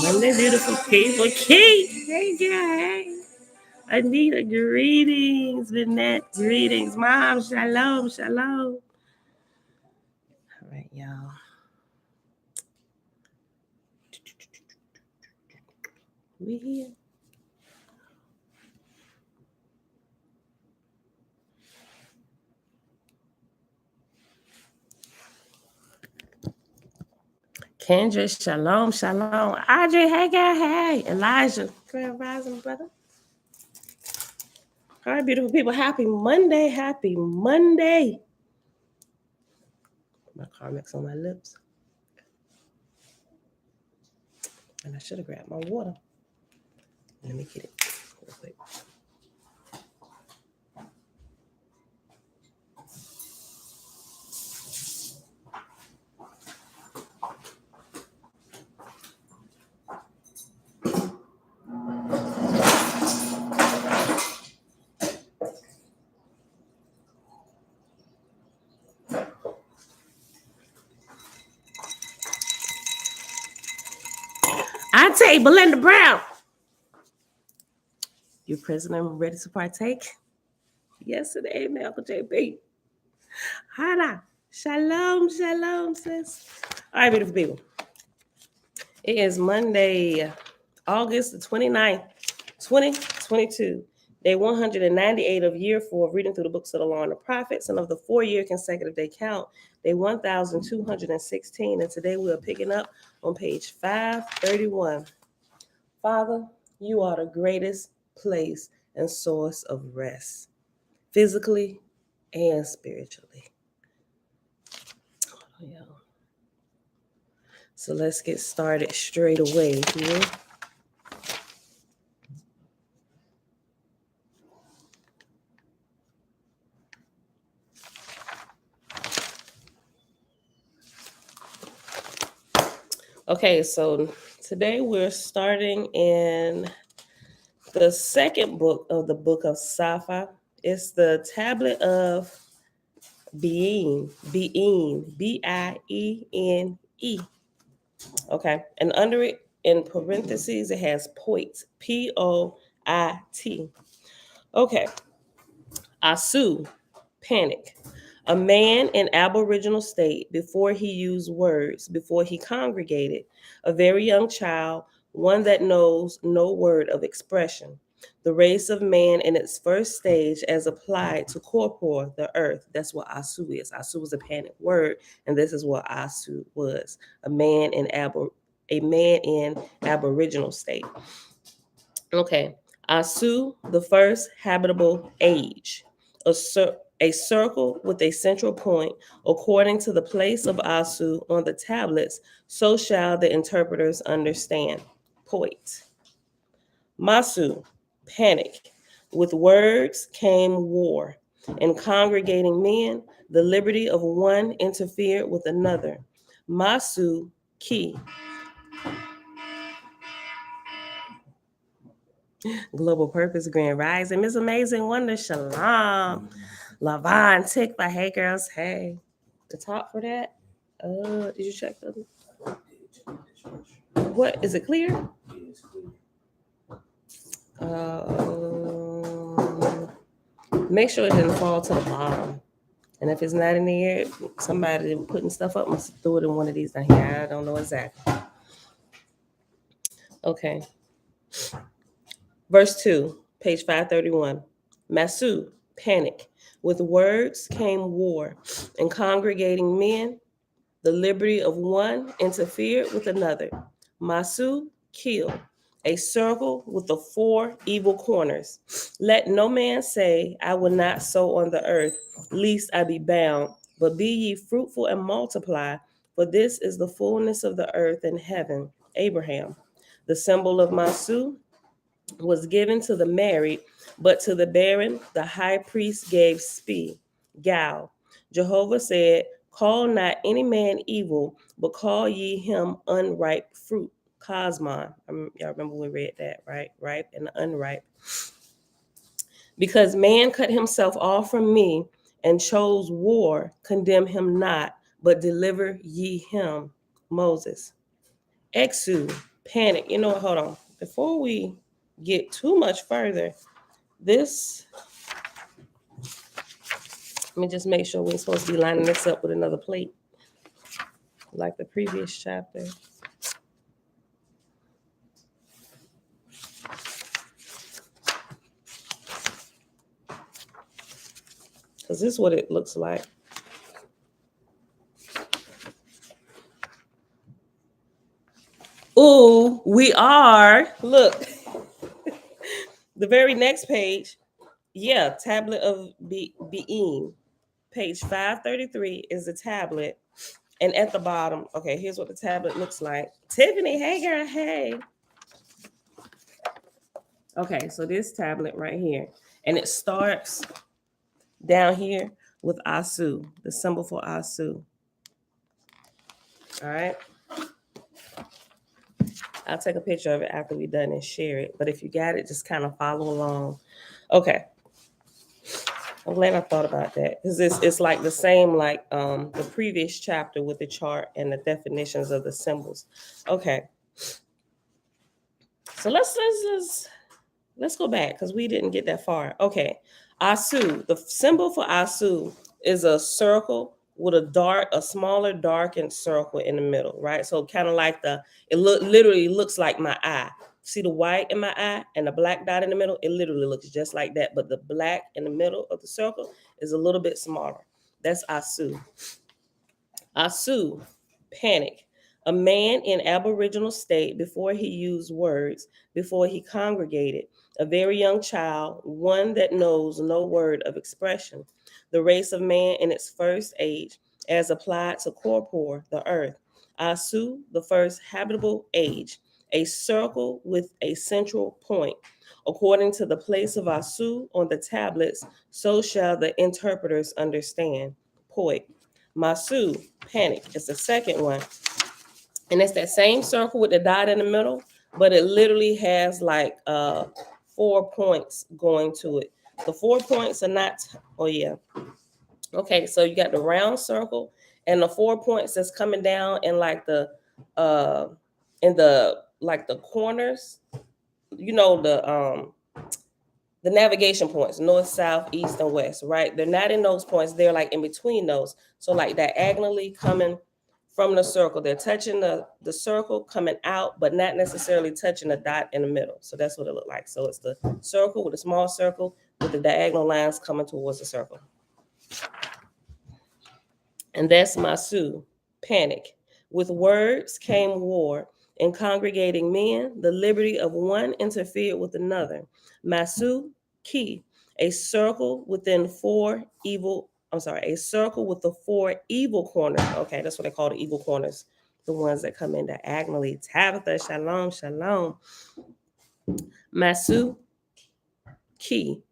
Monday, beautiful people. Kate, hey, girl, hey. Anita, greetings. Lynette, greetings. Mom, shalom, shalom. All right, y'all. We here. Kendra, shalom, shalom. Audrey, hey, girl, hey. Elijah, Grand Rising, brother. All right, beautiful people. Happy Monday. Happy Monday. My Carmex on my lips. And I should have grabbed my water. Let me get it real quick. Auntie Belinda Brown. You present and ready to partake? Yesterday, Malcolm JB. Hana. Shalom, shalom, sis. All right, beautiful people. It is Monday, August the 29th, 2022. Day 198 of year 4 of reading through the books of the law and the prophets, and of the 4-year consecutive day count, day 1216. And today we are picking up on page 531. Father, you are the greatest place and source of rest, physically and spiritually. Oh, yeah. So let's get started straight away here. Okay, so today we're starting in the second book of the book of Safa. It's the tablet of being, B-I-E-N-E. Okay, and under it, in parentheses, it has poit, P-O-I-T. Okay, Asu, panic. A man in aboriginal state before he used words, before he congregated, a very young child, one that knows no word of expression. The race of man in its first stage as applied to corpore, the earth. That's what Asu is. Asu is a panic word, and this is what Asu was. A man in aboriginal state. Okay. Asu, the first habitable age. A circle with a central point, according to the place of Asu on the tablets, so shall the interpreters understand. Point. Masu, panic. With words came war. In congregating men, the liberty of one interfered with another. Masu, ki. Global Purpose, Grand Rising, Miss Amazing Wonder, Shalom. Lavon, Tikva, hey girls, hey. The top for that? Did you check them? What, is it clear? Make sure it didn't fall to the bottom. And if it's not in the air, somebody putting stuff up must throw it in one of these down here. I don't know exactly. Okay. Verse 2, page 531. Masu, panic. With words came war. In congregating men, the liberty of one interfered with another. Masu, kill. A circle with the 4 evil corners. Let no man say, I will not sow on the earth, lest I be bound. But be ye fruitful and multiply, for this is the fullness of the earth and heaven. Abraham. The symbol of Masu was given to the married, but to the barren, the high priest gave Spi, Gal. Jehovah said, call not any man evil, but call ye him unripe fruit. Cosmon. Y'all remember we read that, right? Ripe and unripe. Because man cut himself off from me and chose war, condemn him not, but deliver ye him. Moses. Exu, panic. You know what? Hold on. Before we get too much further, this, let me just make sure we're supposed to be lining this up with another plate, like the previous chapter. Because this is what it looks like. Ooh, we are. Look, the very next page. Yeah, tablet of Be'im. Page 533 is the tablet. And at the bottom, okay, here's what the tablet looks like. Tiffany, hey girl, hey. Okay, so this tablet right here. And it starts down here with Asu, the symbol for Asu. All right. I'll take a picture of it after we're done and share it. But if you got it, just kind of follow along. Okay. I'm glad I thought about that because it's like the same like the previous chapter with the chart and the definitions of the symbols. Okay. So let's go back because we didn't get that far. Okay. Asu, the symbol for Asu is a circle with a smaller darkened circle in the middle, right? So kind of like literally looks like my eye. See the white in my eye and the black dot in the middle? It literally looks just like that, but the black in the middle of the circle is a little bit smaller. That's Asu. Asu, panic. A man in aboriginal state before he used words, before he congregated, a very young child, one that knows no word of expression. The race of man in its first age, as applied to corpore, the earth. Asu, the first habitable age, a circle with a central point. According to the place of Asu on the tablets, so shall the interpreters understand. Poet. Masu, panic, is the second one. And it's that same circle with the dot in the middle, but it literally has like 4 points going to it. The 4 points are not, oh yeah. Okay, so you got the round circle and the 4 points that's coming down in like uh the corners, you know, the navigation points, north, south, east, and west, right? They're not in those points. They're like in between those. So like diagonally coming from the circle. They're touching the circle coming out, but not necessarily touching the dot in the middle. So that's what it looked like. So it's the circle with a small circle with the diagonal lines coming towards the circle. And that's Masu, panic. With words came war. In congregating men, the liberty of one interfered with another. Masu, key, a circle within a circle with the 4 evil corners. Okay, that's what they call the evil corners, the ones that come in diagonally. Tabitha, shalom, shalom. Masu, key,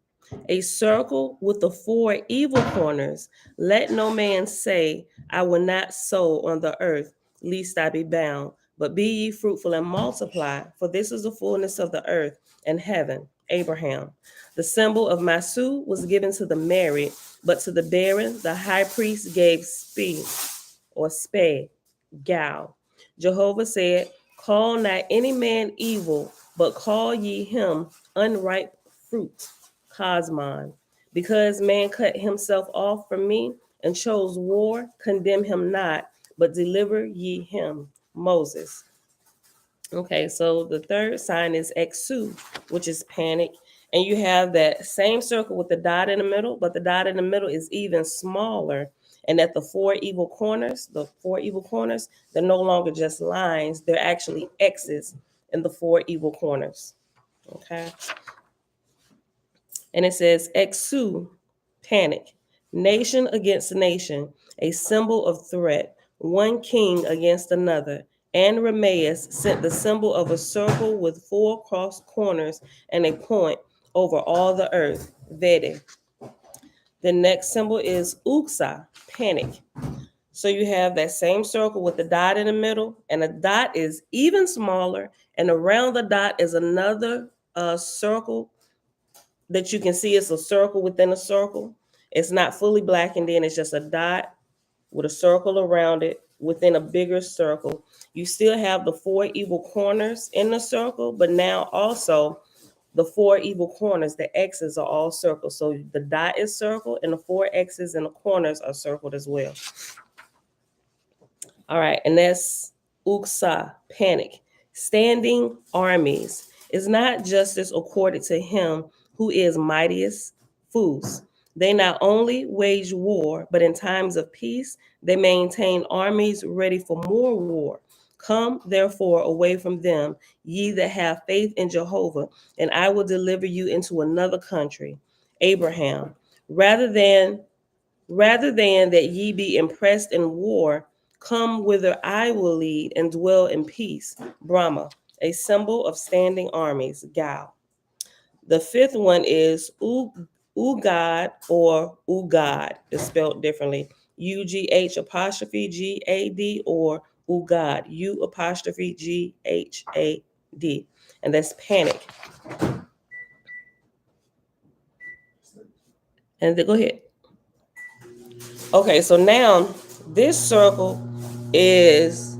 a circle with the 4 evil corners. Let no man say, I will not sow on the earth, lest I be bound. But be ye fruitful and multiply, for this is the fullness of the earth and heaven. Abraham. The symbol of Masu was given to the married, but to the barren, the high priest gave spe, gal. Jehovah said, call not any man evil, but call ye him unripe fruit. Cosmon. Because man cut himself off from me and chose war, condemn him not, but deliver ye him. Moses. Okay, so the third sign is Exu, which is panic. And you have that same circle with the dot in the middle, but the dot in the middle is even smaller. And at the 4 evil corners, they're no longer just lines, they're actually X's in the 4 evil corners. Okay. And it says Exu, panic, nation against nation, a symbol of threat, one king against another. And Ramaeus sent the symbol of a circle with 4 cross corners and a point over all the earth, Vede. The next symbol is Uxa, panic. So you have that same circle with the dot in the middle, and the dot is even smaller, and around the dot is another circle that you can see it's a circle within a circle. It's not fully black, and then it's just a dot with a circle around it within a bigger circle. You still have the 4 evil corners in the circle, but now also the 4 evil corners, the X's are all circles. So the dot is circled and the 4 X's in the corners are circled as well. All right, and that's Uksa, panic. Standing armies is not justice accorded to him who is mightiest, fools. They not only wage war, but in times of peace, they maintain armies ready for more war. Come, therefore, away from them, ye that have faith in Jehovah, and I will deliver you into another country. Abraham, rather than that ye be impressed in war, come whither I will lead and dwell in peace. Brahma, a symbol of standing armies. Gal. The fifth one is Ugad or Ugad. It's spelled differently. UGH apostrophe GAD or Ugad. U apostrophe GHAD. And that's panic. And then, go ahead. Okay, so now this circle is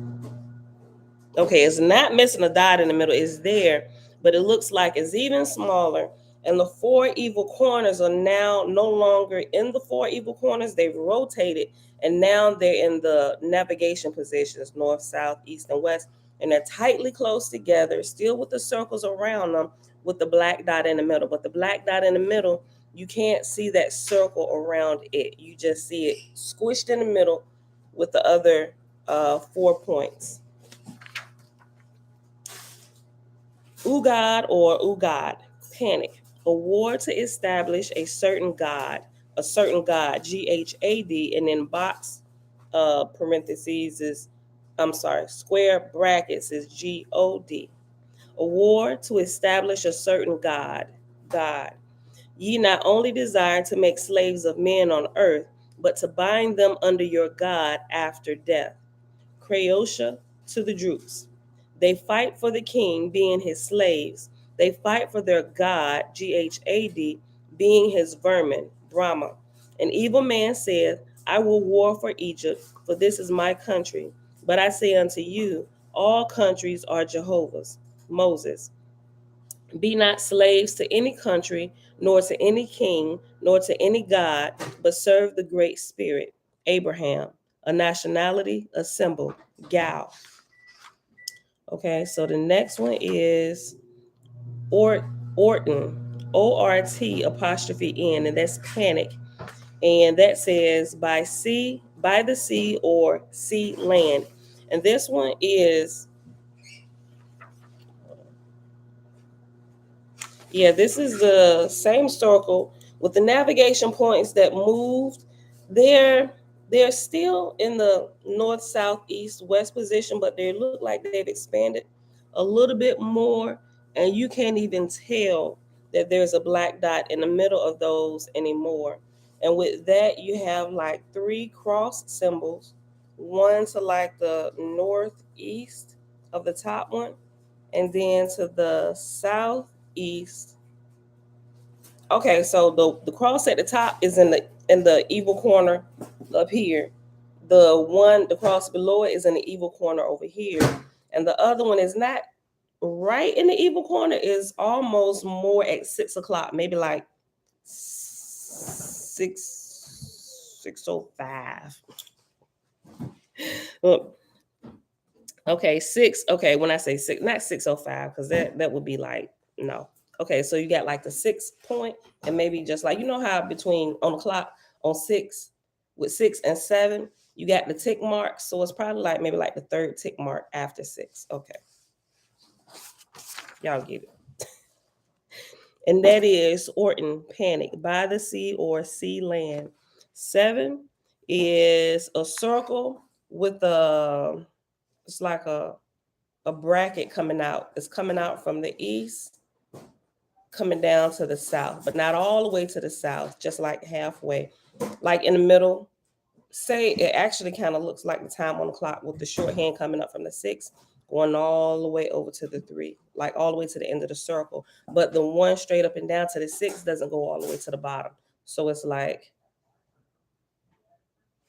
okay, it's not missing a dot in the middle, it's there, but it looks like it's even smaller. And the 4 evil corners are now no longer in the 4 evil corners, they've rotated, and now they're in the navigation positions, north, south, east, and west. And they're tightly close together, still with the circles around them, with the black dot in the middle. But the black dot in the middle, you can't see that circle around it. You just see it squished in the middle with the other 4 points. Ugad or Ugad, panic, a war to establish a certain God, GHAD, and then box parentheses is, square brackets is GOD. A war to establish a certain God. Ye not only desire to make slaves of men on earth, but to bind them under your God after death. Creosha to the Droops. They fight for the king, being his slaves. They fight for their God, GHAD, being his vermin, Brahma. An evil man saith, I will war for Egypt, for this is my country. But I say unto you, all countries are Jehovah's. Moses. Be not slaves to any country, nor to any king, nor to any God, but serve the Great Spirit. Abraham. A nationality, a symbol. Gal. Okay, so the next one is Orton, ORT apostrophe N, and that's panic. And that says by sea, by the sea, or sea land. And this one is, this is the same circle with the navigation points that moved. They're still in the north, south, east, west position, but they look like they've expanded a little bit more, and you can't even tell that there's a black dot in the middle of those anymore. And with that, you have like 3 cross symbols, one to like the northeast of the top one, and then to the southeast. Okay, so the cross at the top is in the evil corner up here. The cross below it is in the evil corner over here, and the other one is not right in the evil corner. Is almost more at 6 o'clock, maybe like 6:05. Okay, 6. Okay, when I say 6, not 6:05, because that would be like, no. Okay, so you got like the 6 point, and maybe just like, you know how between on the clock on 6 with 6 and 7, you got the tick mark. So it's probably like maybe like the 3rd tick mark after 6. Okay, y'all get it. And that is Orton, panic, by the sea or sea land. 7 is a circle with it's like a bracket coming out. It's coming out from the east, coming down to the south, but not all the way to the south, just like halfway, like in the middle. Say it actually kind of looks like the time on the clock with the shorthand coming up from the 6. going all the way over to the 3, like all the way to the end of the circle. But the 1 straight up and down to the 6 doesn't go all the way to the bottom. So it's like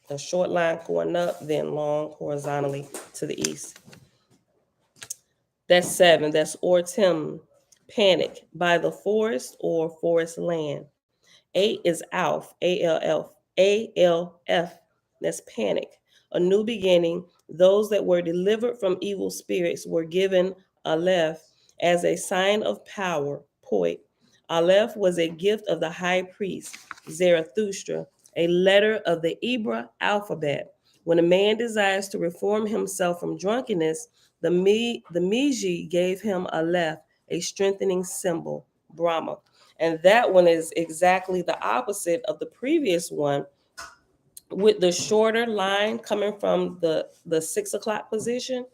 a short line going up, then long horizontally to the east. That's 7. That's Ortem, panic, by the forest or forest land. 8 is Alf, A-L-F, A-L-F. That's panic. A new beginning. Those that were delivered from evil spirits were given Aleph as a sign of power, Poit. Aleph was a gift of the high priest, Zarathustra, a letter of the Ibra alphabet. When a man desires to reform himself from drunkenness, the Miji gave him Aleph, a strengthening symbol, Brahma. And that one is exactly the opposite of the previous one, with the shorter line coming from the 6 o'clock position,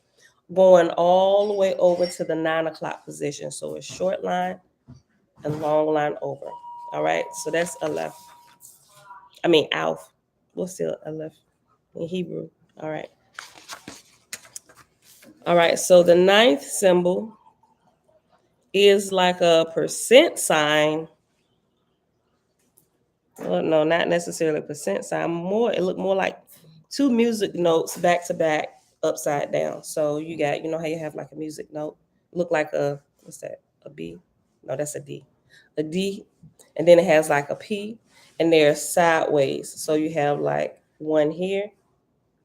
going all the way over to the 9 o'clock position. So it's short line and long line over. All right, so that's Aleph. I mean, Alf. What's still Aleph in Hebrew? All right. All right, so the 9th symbol is like a percent sign. Well, no, not necessarily a percent sign. It looked more like 2 music notes back to back, upside down. So you got, you know how you have like a music note? Look like what's that? A B? No, that's a D. A D, and then it has like a P, and they're sideways. So you have like one here,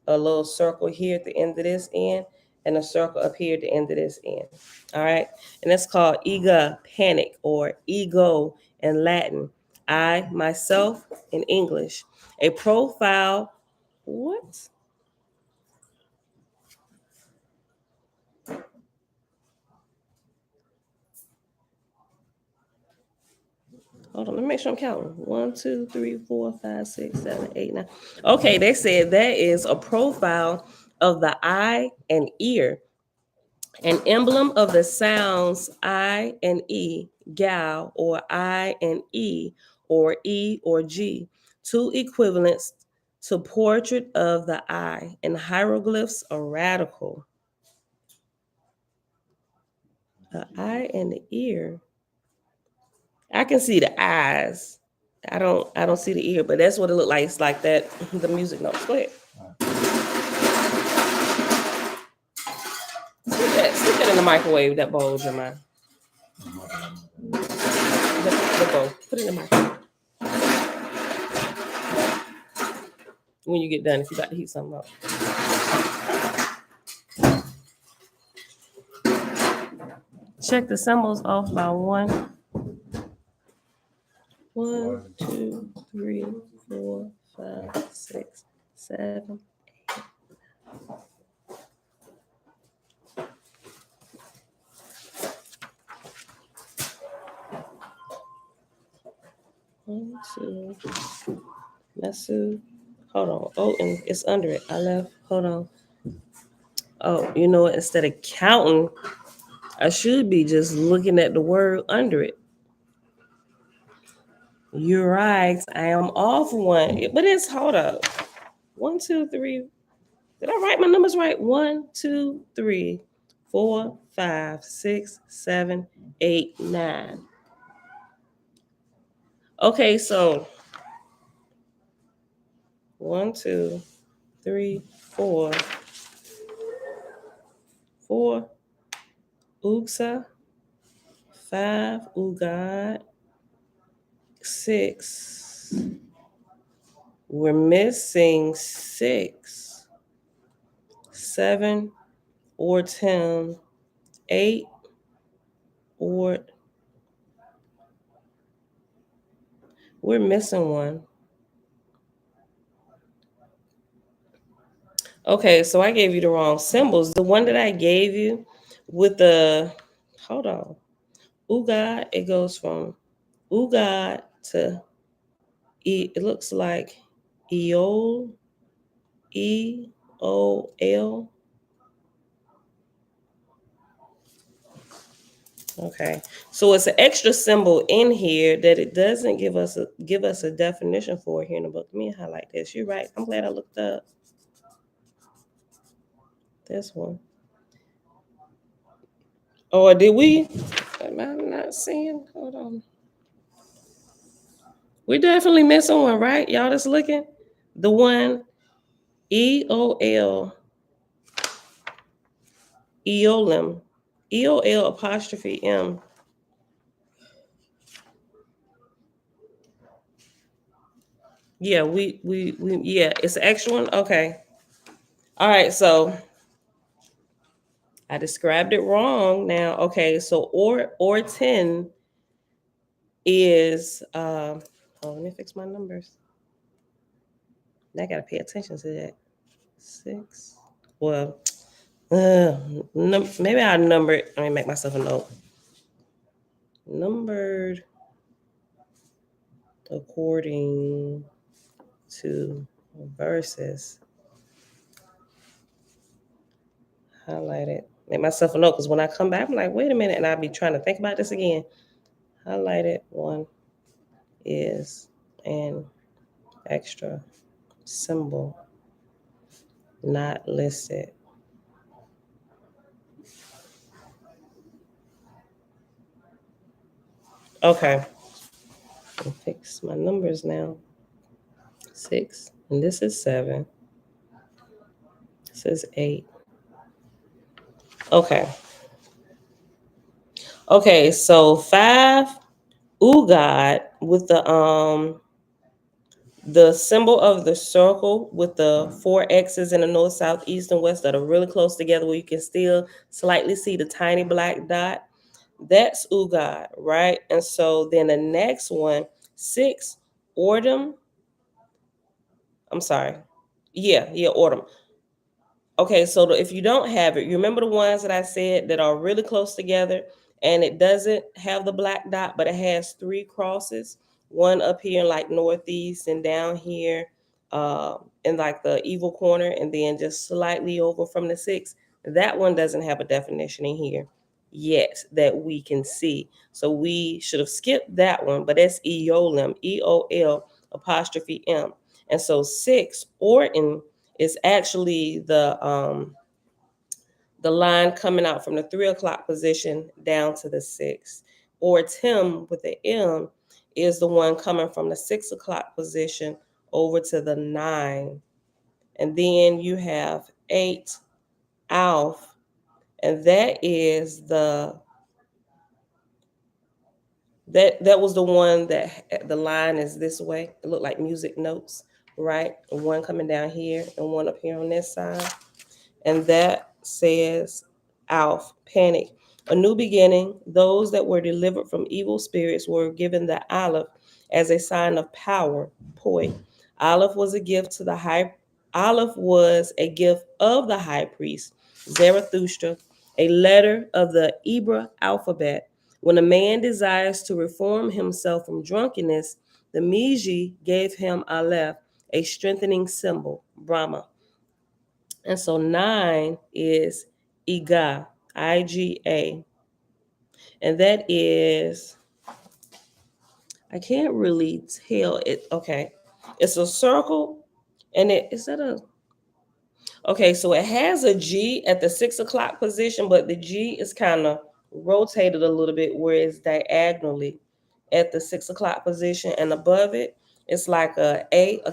a little circle here at the end of this end, and a circle up here at the end of this end. All right. And that's called ega, panic, or ego in Latin. I, myself in English. A profile. What? Hold on, let me make sure I'm counting. 1, 2, 3, 4, 5, 6, 7, 8, 9. Okay, they said that is a profile of the eye and ear, an emblem of the sounds I and E, gal, or I and E, or G, 2 equivalents to portrait of the eye, and hieroglyphs are radical. The eye and the ear. I can see the eyes. I don't see the ear, but that's what it looked like. It's like that, the music notes. Go ahead. Stick that in the microwave, that bowl, Jeremiah. The bowl. Put it in the microwave. When you get done, if you got to heat something up. Check the symbols off by 1. 1, 2, 3, 4, 5, 6, 7. 1, 2. Masu. Hold on. Oh, and it's under it. I left. Hold on. Oh, you know what? Instead of counting, I should be just looking at the word under it. You're right. I am off 1. But it's, hold up. 1, 2, 3. Did I write my numbers right? 1, 2, 3, 4, 5, 6, 7, 8, 9. Okay, so 1, 2, 3, 4. 4, Uksa. 5, Ugad. 6. We're missing 6. 7, or 10. 8, or we're missing 1. Okay, so I gave you the wrong symbols. The one that I gave you with the, hold on, Ugad, it goes from Ugad to E. It looks like Eol, E-O-L. Okay, so it's an extra symbol in here that it doesn't give us a definition for here in the book. Let me highlight this. You're right. I'm glad I looked up this one. Or did we? Am I not seeing? Hold on. We definitely missing one, right? Y'all just looking? The one EOL, EOLM, EOL apostrophe M. Yeah, we yeah, it's an extra one. Okay. All right, so I described it wrong now. Okay, so or 10 is oh, let me fix my numbers. I gotta pay attention to that. 6. Well, maybe I'll number it. Let me make myself a note. Numbered according to verses. Highlight it. Make myself a note because when I come back, I'm like, wait a minute, and I'll be trying to think about this again. Highlighted one is an extra symbol not listed. Okay. I'll fix my numbers now. 6, and this is 7. This is 8. Okay. Okay, so 5 Ugad with the symbol of the circle with the 4 X's in the north, south, east, and west that are really close together where you can still slightly see the tiny black dot. That's Ugad, right? And so then the next one, 6 Ordum. I'm sorry. Yeah, Ordum. Okay, so if you don't have it, you remember the ones that I said that are really close together and it doesn't have the black dot, but it has 3 crosses, one up here in like northeast and down here in like the evil corner, and then just slightly over from the 6. That one doesn't have a definition in here yet that we can see. So we should have skipped that one, but that's Eolim, EOL apostrophe M. And so 6 Orton is actually the line coming out from the 3 o'clock position down to the 6. Or Tim with the M is the one coming from the 6 o'clock position over to the 9. And then you have 8 Alf, and that is that was the one that the line is this way. It looked like music notes, right? One coming down here and one up here on this side. And that says, Alf, panic, a new beginning. Those that were delivered from evil spirits were given the Aleph as a sign of power, poi. Aleph was a gift to the high. Aleph was a gift of the high priest Zarathustra, a letter of the Hebrew alphabet. When a man desires to reform himself from drunkenness, the Miji gave him Aleph, a strengthening symbol, Brahma. And so 9 is Iga, IGA. And that is, I can't really tell it. Okay. It's a circle. And is that a, okay, so it has a G at the 6 o'clock position, but the G is kind of rotated a little bit where it's diagonally at the 6 o'clock position. And above it, it's like a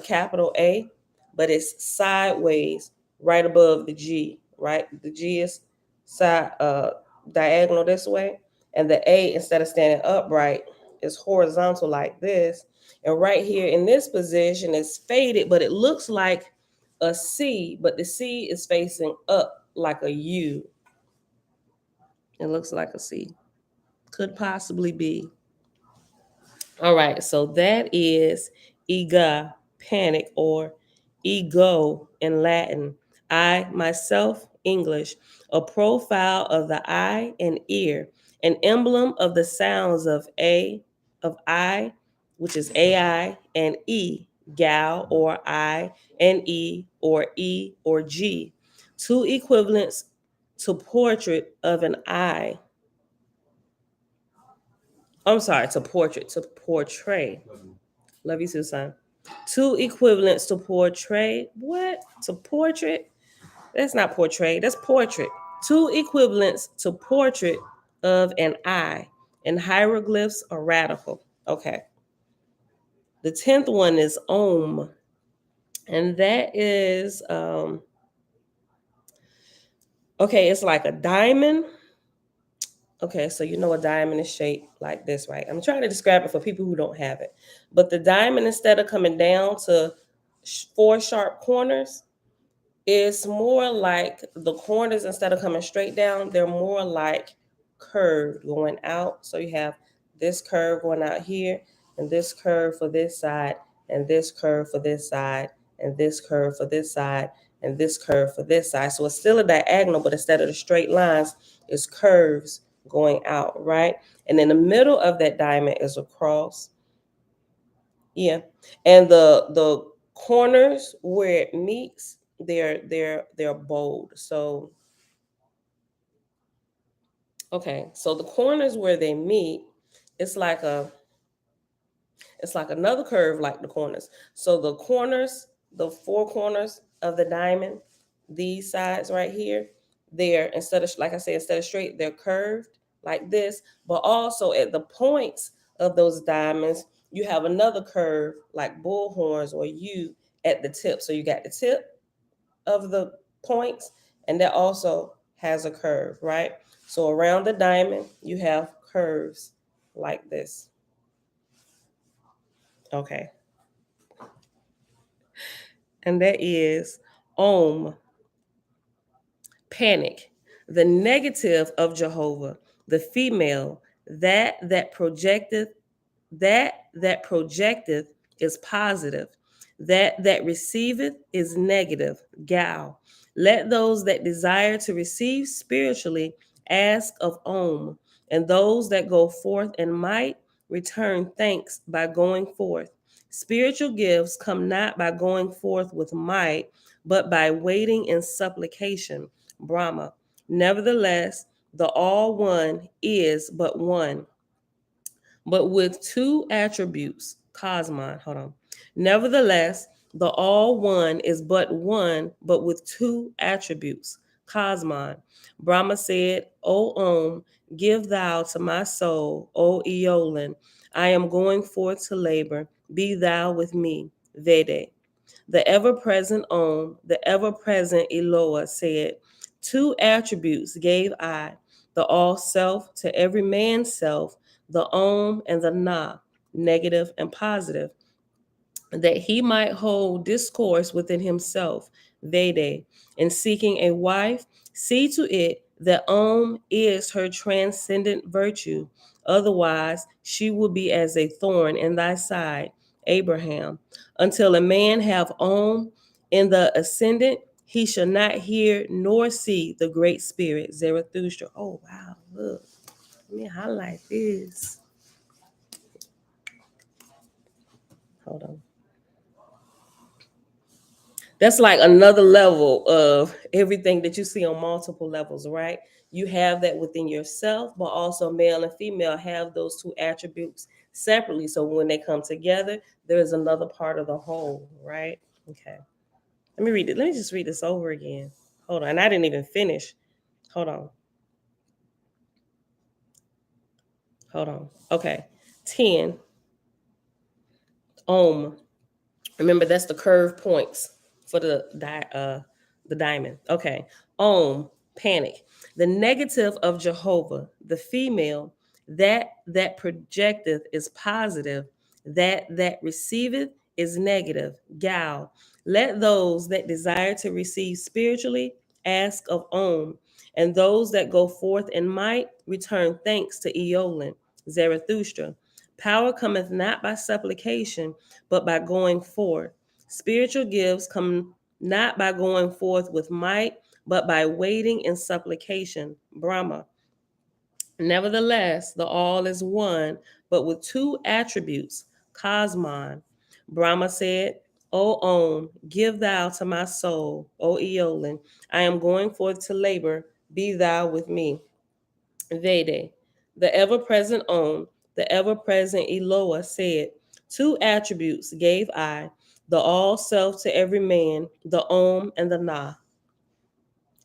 capital A, but it's sideways right above the G, right? The G is side diagonal this way. And the A, instead of standing upright, is horizontal like this. And right here in this position is faded, but it looks like a C, but the C is facing up like a U. It looks like a C. Could possibly be. All right, so that is ega, panic, or ego in Latin. I, myself, English, a profile of the eye and ear, an emblem of the sounds of A, of I, which is AI, and E, gal, or I, and E, or G. Two equivalents to portrait of an eye. I'm sorry, to portrait, to portray. Love you too, son. Two equivalents to portray. What? To portrait? That's not portray. That's portrait. Two equivalents to portrait of an eye, and hieroglyphs are radical. Okay. The 10th one is Om, and that is okay, it's like a diamond. Okay, so you know a diamond is shaped like this, right? I'm trying to describe it for people who don't have it. But the diamond, instead of coming down to four sharp corners, it's more like the corners, instead of coming straight down, they're more like curved going out. So you have this curve going out here, and this curve for this side, and this curve for this side, and this curve for this side, and this curve for this side. So it's still a diagonal, but instead of the straight lines, it's curves going out, right? And in the middle of that diamond is a cross. Yeah. And the corners where it meets, they're bold. So okay, so the corners where they meet, it's like a it's like another curve like the corners. So the corners, the four corners of the diamond, these sides right here, they're, instead of, like I said, instead of straight, they're curved like this. But also at the points of those diamonds, you have another curve like bull horns or U at the tip. So you got the tip of the points, and that also has a curve, right? So around the diamond, you have curves like this. Okay. And that is Om, panic, the negative of Jehovah, the female, that projecteth, that projecteth is positive, that receiveth is negative, gal. Let those that desire to receive spiritually ask of Om, and those that go forth in might return thanks by going forth. Spiritual gifts come not by going forth with might, but by waiting in supplication, Brahma. Nevertheless, the all one is but one, but with two attributes, Cosmon. Hold on. Nevertheless, the all one is but one, but with two attributes, Cosmon. Brahma said, O Om, give thou to my soul, O Eolin. I am going forth to labor. Be thou with me, Vede. The ever present Om, the ever present Eloah said, two attributes gave I, the all self to every man's self, the Om and the Na, negative and positive, that he might hold discourse within himself, Vede, in seeking a wife, see to it that Om is her transcendent virtue. Otherwise, she will be as a thorn in thy side, Abraham. Until a man have Om in the ascendant, he shall not hear nor see the great spirit, Zarathustra. Oh, wow, look. Let me highlight this. Hold on. That's like another level of everything that you see on multiple levels, right? You have that within yourself, but also male and female have those two attributes separately. So when they come together, there's another part of the whole, right? Okay. Let me read it. Let me just read this over again. Hold on. And I didn't even finish. Hold on. Hold on. Okay. 10. Om. Remember, that's the curved points for the diamond. Okay. Om, panic. The negative of Jehovah, the female, that projecteth is positive, that receiveth is negative, gal. Let those that desire to receive spiritually ask of Om, and those that go forth in might return thanks to Eolin, Zarathustra. Power cometh not by supplication, but by going forth. Spiritual gifts come not by going forth with might, but by waiting in supplication, Brahma. Nevertheless, the all is one, but with two attributes, Cosmon. Brahma said, O Om, give thou to my soul, O Eolin. I am going forth to labor, be thou with me. Vede, the ever present Om, the ever present Eloah said, two attributes gave I, the all self to every man, the Om and the Na,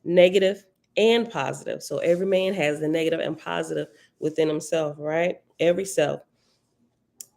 negative and positive. So every man has the negative and positive within himself, right? Every self.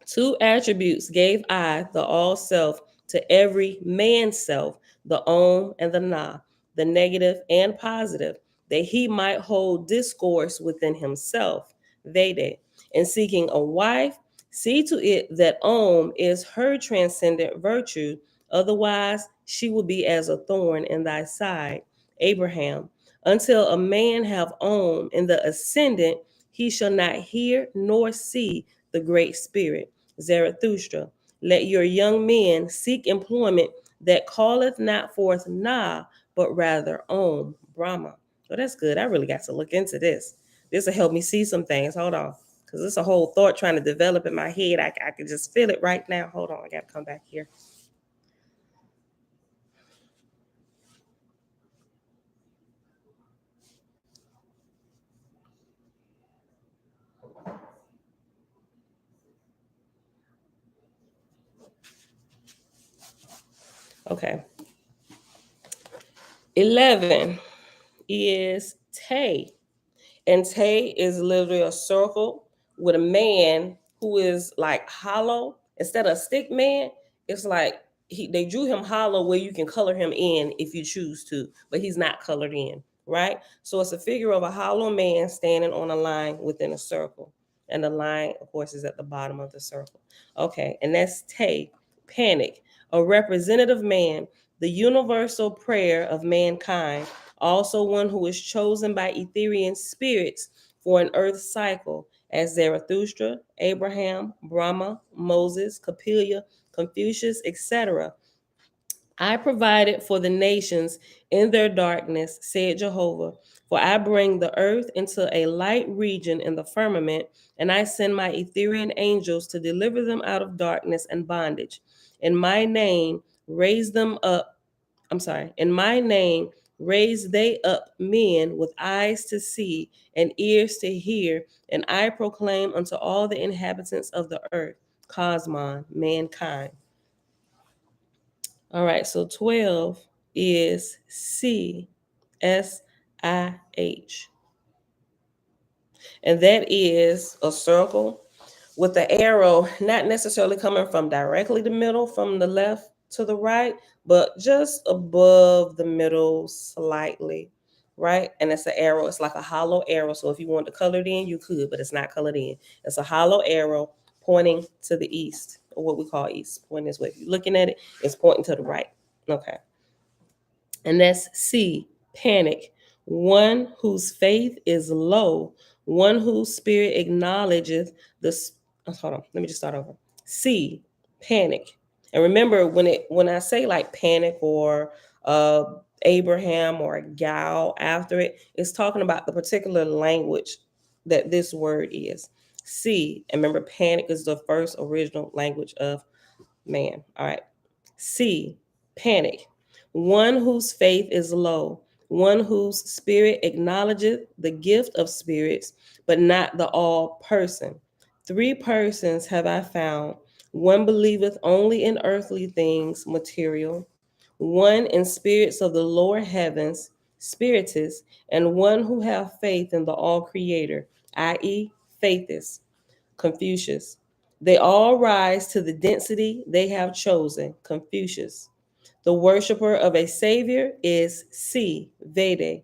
Two attributes gave I, the all self, to every man's self, the Om and the Na, the negative and positive, that he might hold discourse within himself, Vede. In seeking a wife, see to it that Om is her transcendent virtue, otherwise she will be as a thorn in thy side, Abraham. Until a man have Om in the ascendant, he shall not hear nor see the Great Spirit. Zarathustra, let your young men seek employment that calleth not forth Na, but rather Om, Brahma. So that's good. I really got to look into this. This will help me see some things. Hold on. Because it's a whole thought trying to develop in my head. I can just feel it right now. Hold on. I got to come back here. Okay. 11 is Te. And Te is literally a circle with a man who is like hollow. Instead of a stick man, it's like they drew him hollow where you can color him in if you choose to, but he's not colored in, right? So it's a figure of a hollow man standing on a line within a circle. And the line, of course, is at the bottom of the circle. Okay, and that's Te, panic, a representative man, the universal prayer of mankind, also one who is chosen by Etherian spirits for an earth cycle, as Zarathustra, Abraham, Brahma, Moses, Capella, Confucius, etc. I provided for the nations in their darkness, said Jehovah, for I bring the earth into a light region in the firmament, and I send my Etherian angels to deliver them out of darkness and bondage. In my name, raise them up in my name, raise they up men with eyes to see and ears to hear, and I proclaim unto all the inhabitants of the earth, Cosmon, mankind. All right, so 12 is CSIH, and that is a circle with the arrow not necessarily coming from directly the middle, from the left to the right, but just above the middle slightly, right? And it's an arrow. It's like a hollow arrow. So if you want to color it in, you could, but it's not colored in. It's a hollow arrow pointing to the east, or what we call east, pointing this way. If you're looking at it, it's pointing to the right. Okay. And that's C, panic. One whose faith is low, one whose spirit acknowledgeth the. Hold on, let me just start over. C, panic. And remember, when I say like panic or uh, Abraham or Gal after it, it's talking about the particular language that this word is. C, and remember, panic is the first original language of man. All right. C, panic. One whose faith is low, one whose spirit acknowledgeth the gift of spirits, but not the all person. Three persons have I found. One believeth only in earthly things, material, one in spirits of the lower heavens, spiritists, and one who have faith in the all creator, i.e., faithist. Confucius. They all rise to the density they have chosen. Confucius. The worshiper of a savior is C. Vede.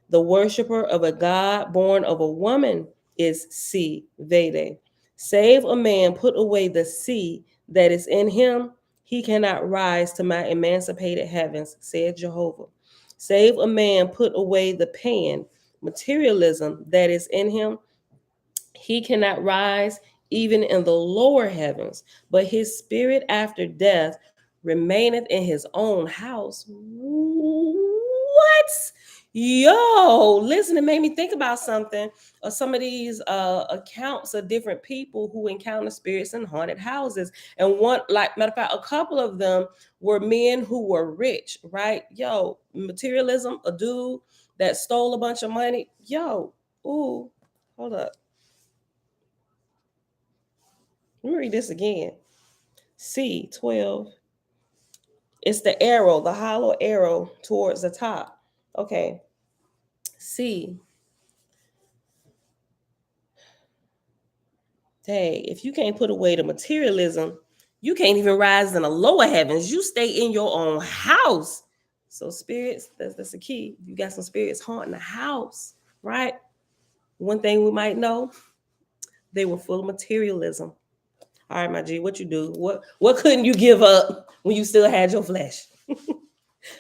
The worshiper of a God born of a woman is C. Vede. Save a man put away the C that is in him, he cannot rise to my emancipated heavens, said Jehovah. Save a man put away the pan, materialism that is in him, he cannot rise even in the lower heavens, but his spirit after death remaineth in his own house. What? Yo, listen, it made me think about something. Some of these accounts of different people who encounter spirits in haunted houses. And one, like, matter of fact, a couple of them were men who were rich, right? Yo, materialism, a dude that stole a bunch of money. Yo, ooh, hold up. Let me read this again. C12. It's the arrow, the hollow arrow towards the top. Okay. See, hey, if you can't put away the materialism, you can't even rise in the lower heavens. You stay in your own house. So spirits, that's the key. You got some spirits haunting the house, right? One thing we might know, they were full of materialism. All right, my G, what you do? What couldn't you give up when you still had your flesh?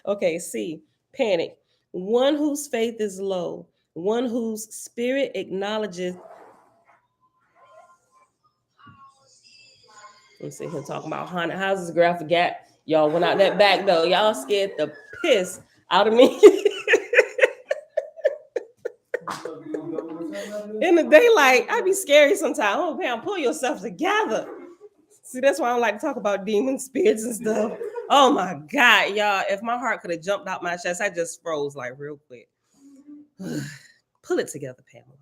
Okay, C, panic. One whose faith is low, one whose spirit acknowledges. I'm sitting here talking about haunted houses. Girl, I forgot. Y'all went out that back though. Y'all scared the piss out of me. In the daylight, I be scary sometimes. Oh, Pam, pull yourself together. See, that's why I don't like to talk about demon spirits and stuff. Oh my God, y'all. If my heart could have jumped out my chest, I just froze like real quick. Pull it together, Pamela.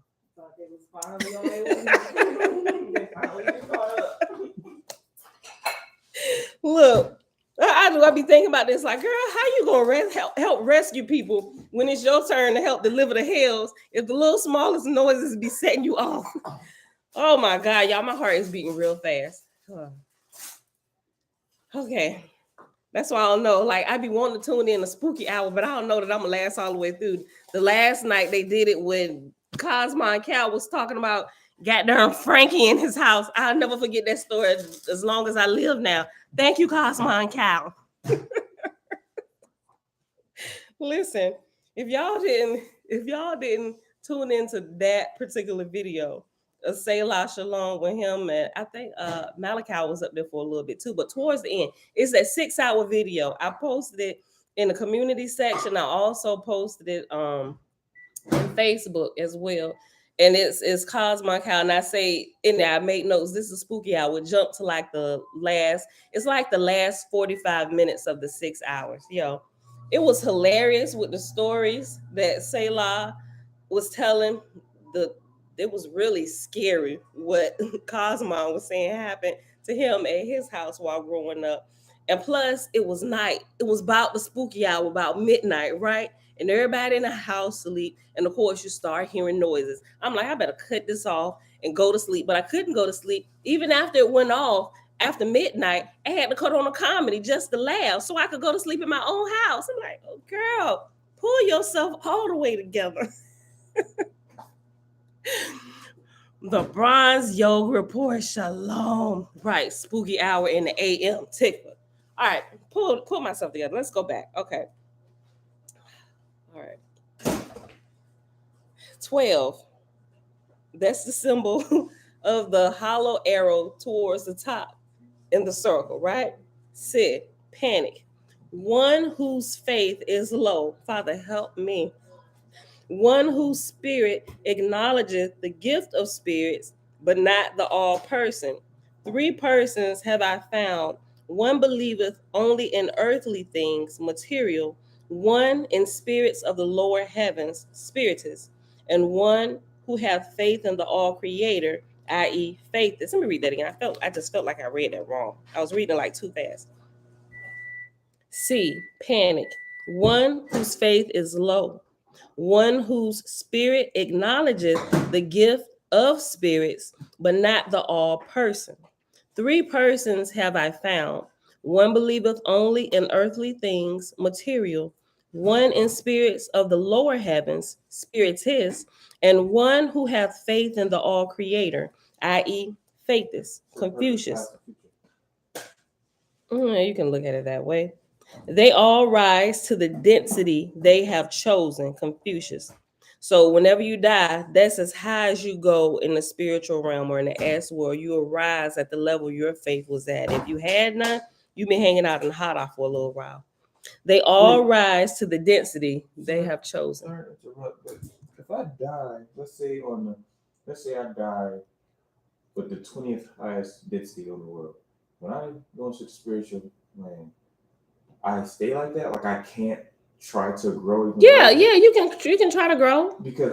Look, I be thinking about this like, girl, how you gonna help rescue people when it's your turn to help deliver the hells if the little smallest noises be setting you off? Oh my God, y'all, my heart is beating real fast. Okay, that's why I don't know. Like, I be wanting to tune in a spooky hour, but I don't know that I'm gonna last all the way through. The last night they did it when Cosmo and Cal was talking about goddamn Frankie in his house. I'll never forget that story as long as I live now. Thank you, Cosmo and Cal. Listen, if y'all didn't tune into that particular video of Selah Shalom with him, and I think Malachi was up there for a little bit too, but towards the end, it's that 6-hour video. I posted it in the community section. I also posted it on Facebook as well. And it's Cosmo Cow. And I say in there, I made notes. This is spooky. I would jump to like the last 45 minutes of the 6 hours. Yo, it was hilarious with the stories that Selah was telling. It was really scary what Cosmo was saying happened to him at his house while growing up. And plus, it was night. It was about the spooky hour, about midnight, right? And everybody in the house sleep. And of course, you start hearing noises. I'm like, I better cut this off and go to sleep. But I couldn't go to sleep. Even after it went off, after midnight, I had to cut on a comedy just to laugh so I could go to sleep in my own house. I'm like, oh, girl, pull yourself all the way together. The Bronze Yoga Report, shalom. Right, spooky hour in the AM tickler. All right, pull myself together. Let's go back. Okay. All right. 12. That's the symbol of the hollow arrow towards the top in the circle, right? Sid, panic. One whose faith is low. Father, help me. One whose spirit acknowledgeth the gift of spirits, but not the all person. 3 persons have I found. One believeth only in earthly things, material, one in spirits of the lower heavens, spiritists, and one who hath faith in the all creator, i.e., faithless. Let me read that again. I just felt like I read that wrong. I was reading like too fast. C, panic. One whose faith is low. One whose spirit acknowledges the gift of spirits, but not the all person. 3 persons have I found. One believeth only in earthly things, material, one in spirits of the lower heavens, spiritists, and one who hath faith in the all creator, i.e., faithists, Confucius. You can look at it that way. They all rise to the density they have chosen, Confucius. So whenever you die, that's as high as you go in the spiritual realm or in the S world. You arise at the level your faith was at. If you had none, you've been hanging out in the hot off for a little while. They all rise to the density they have chosen. Sorry to interrupt, but if I die, let's say I die with the 20th highest density in the world, when I go into the spiritual land, I stay like that. Like I can't try to grow. Yeah, you can try to grow. Because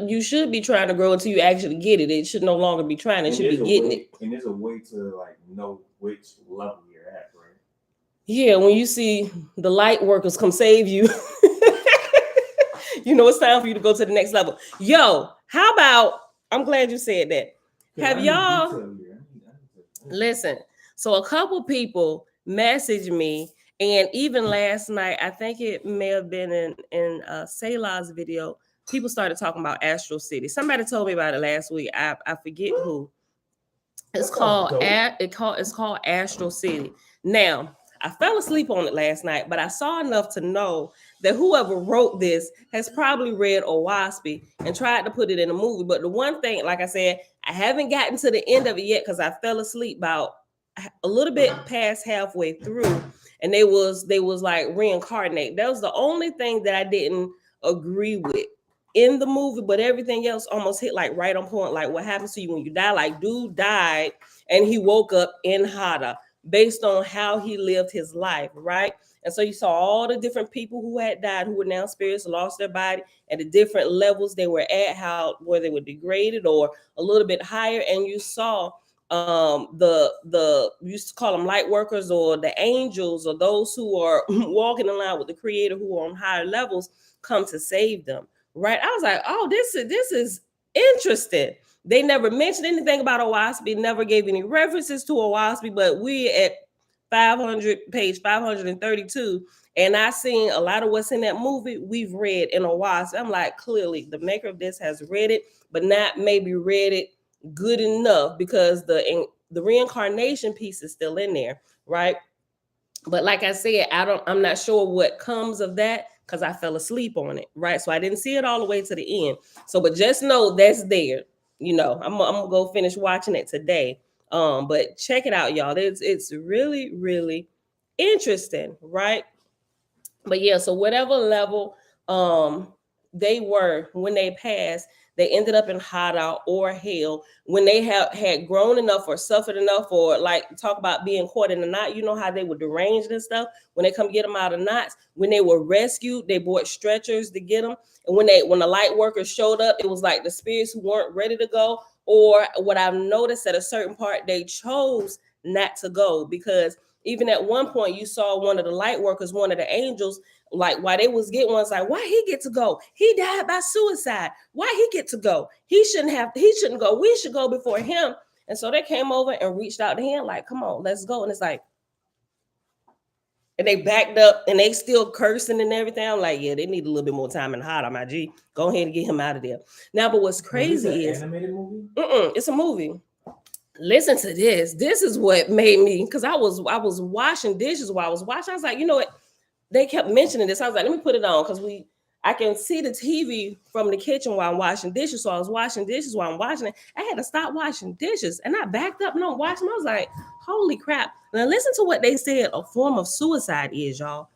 you should be trying to grow until you actually get it. It should no longer be trying. It should be getting it. And there's a way to like know which level you're at, right? Yeah, when you see the light workers come save you, You know, it's time for you to go to the next level. Yo, how about, I'm glad you said that. Have y'all, listen, so a couple people messaged me, and even last night, I think it may have been in Selah's video, people started talking about Astral City. Somebody told me about it last week. I forget who. It's called it's called Astral City. Now, I fell asleep on it last night, but I saw enough to know that whoever wrote this has probably read Oahspe and tried to put it in a movie. But the one thing, like I said, I haven't gotten to the end of it yet because I fell asleep about a little bit past halfway through, and they was like reincarnate. That was the only thing that I didn't agree with in the movie, but everything else almost hit like right on point. Like what happens to you when you die? Like dude died and he woke up in Hada based on how he lived his life, right? And so you saw all the different people who had died, who were now spirits, lost their body, and the different levels they were at, how where they were degraded or a little bit higher. And you saw the you used to call them light workers or the angels or those who are walking in line with the creator who are on higher levels come to save them, right? I was like, oh, this is interesting. They never mentioned anything about Oahspe, never gave any references to Oahspe, but we at 500 page 532, and I seen a lot of what's in that movie we've read in Oahspe. I'm like, clearly the maker of this has read it, but not maybe read it good enough because the reincarnation piece is still in there, right? But like I said, I'm not sure what comes of that because I fell asleep on it, right? So I didn't see it all the way to the end. So, but just know that's there. You know, I'm gonna go finish watching it today. But check it out, y'all. It's really, really interesting, right? But yeah, so whatever level they were when they passed, they ended up in Hada or hell when they had grown enough or suffered enough, or like talk about being caught in a knot. You know how they were deranged and stuff when they come get them out of knots. When they were rescued, they brought stretchers to get them. And when the light workers showed up, it was like the spirits who weren't ready to go. Or what I've noticed at a certain part, they chose not to go because even at one point you saw one of the light workers, one of the angels, like why they was getting one's like, why he get to go? He died by suicide. Why he get to go? He shouldn't go. We should go before him. And so they came over and reached out to him, like, come on, let's go. And it's like, and they backed up and they still cursing and everything. I'm like, yeah, they need a little bit more time in Hada, my G. Go ahead and get him out of there. Now, but what's crazy is animated movie? It's a movie. Listen to this. This is what made me, because I was washing dishes while I was watching. I was like, you know what? They kept mentioning this. I was like, let me put it on because I can see the TV from the kitchen while I'm washing dishes. So I was washing dishes while I'm washing it. I had to stop washing dishes and I backed up and I'm watching. I was like, holy crap. Now listen to what they said a form of suicide is, y'all.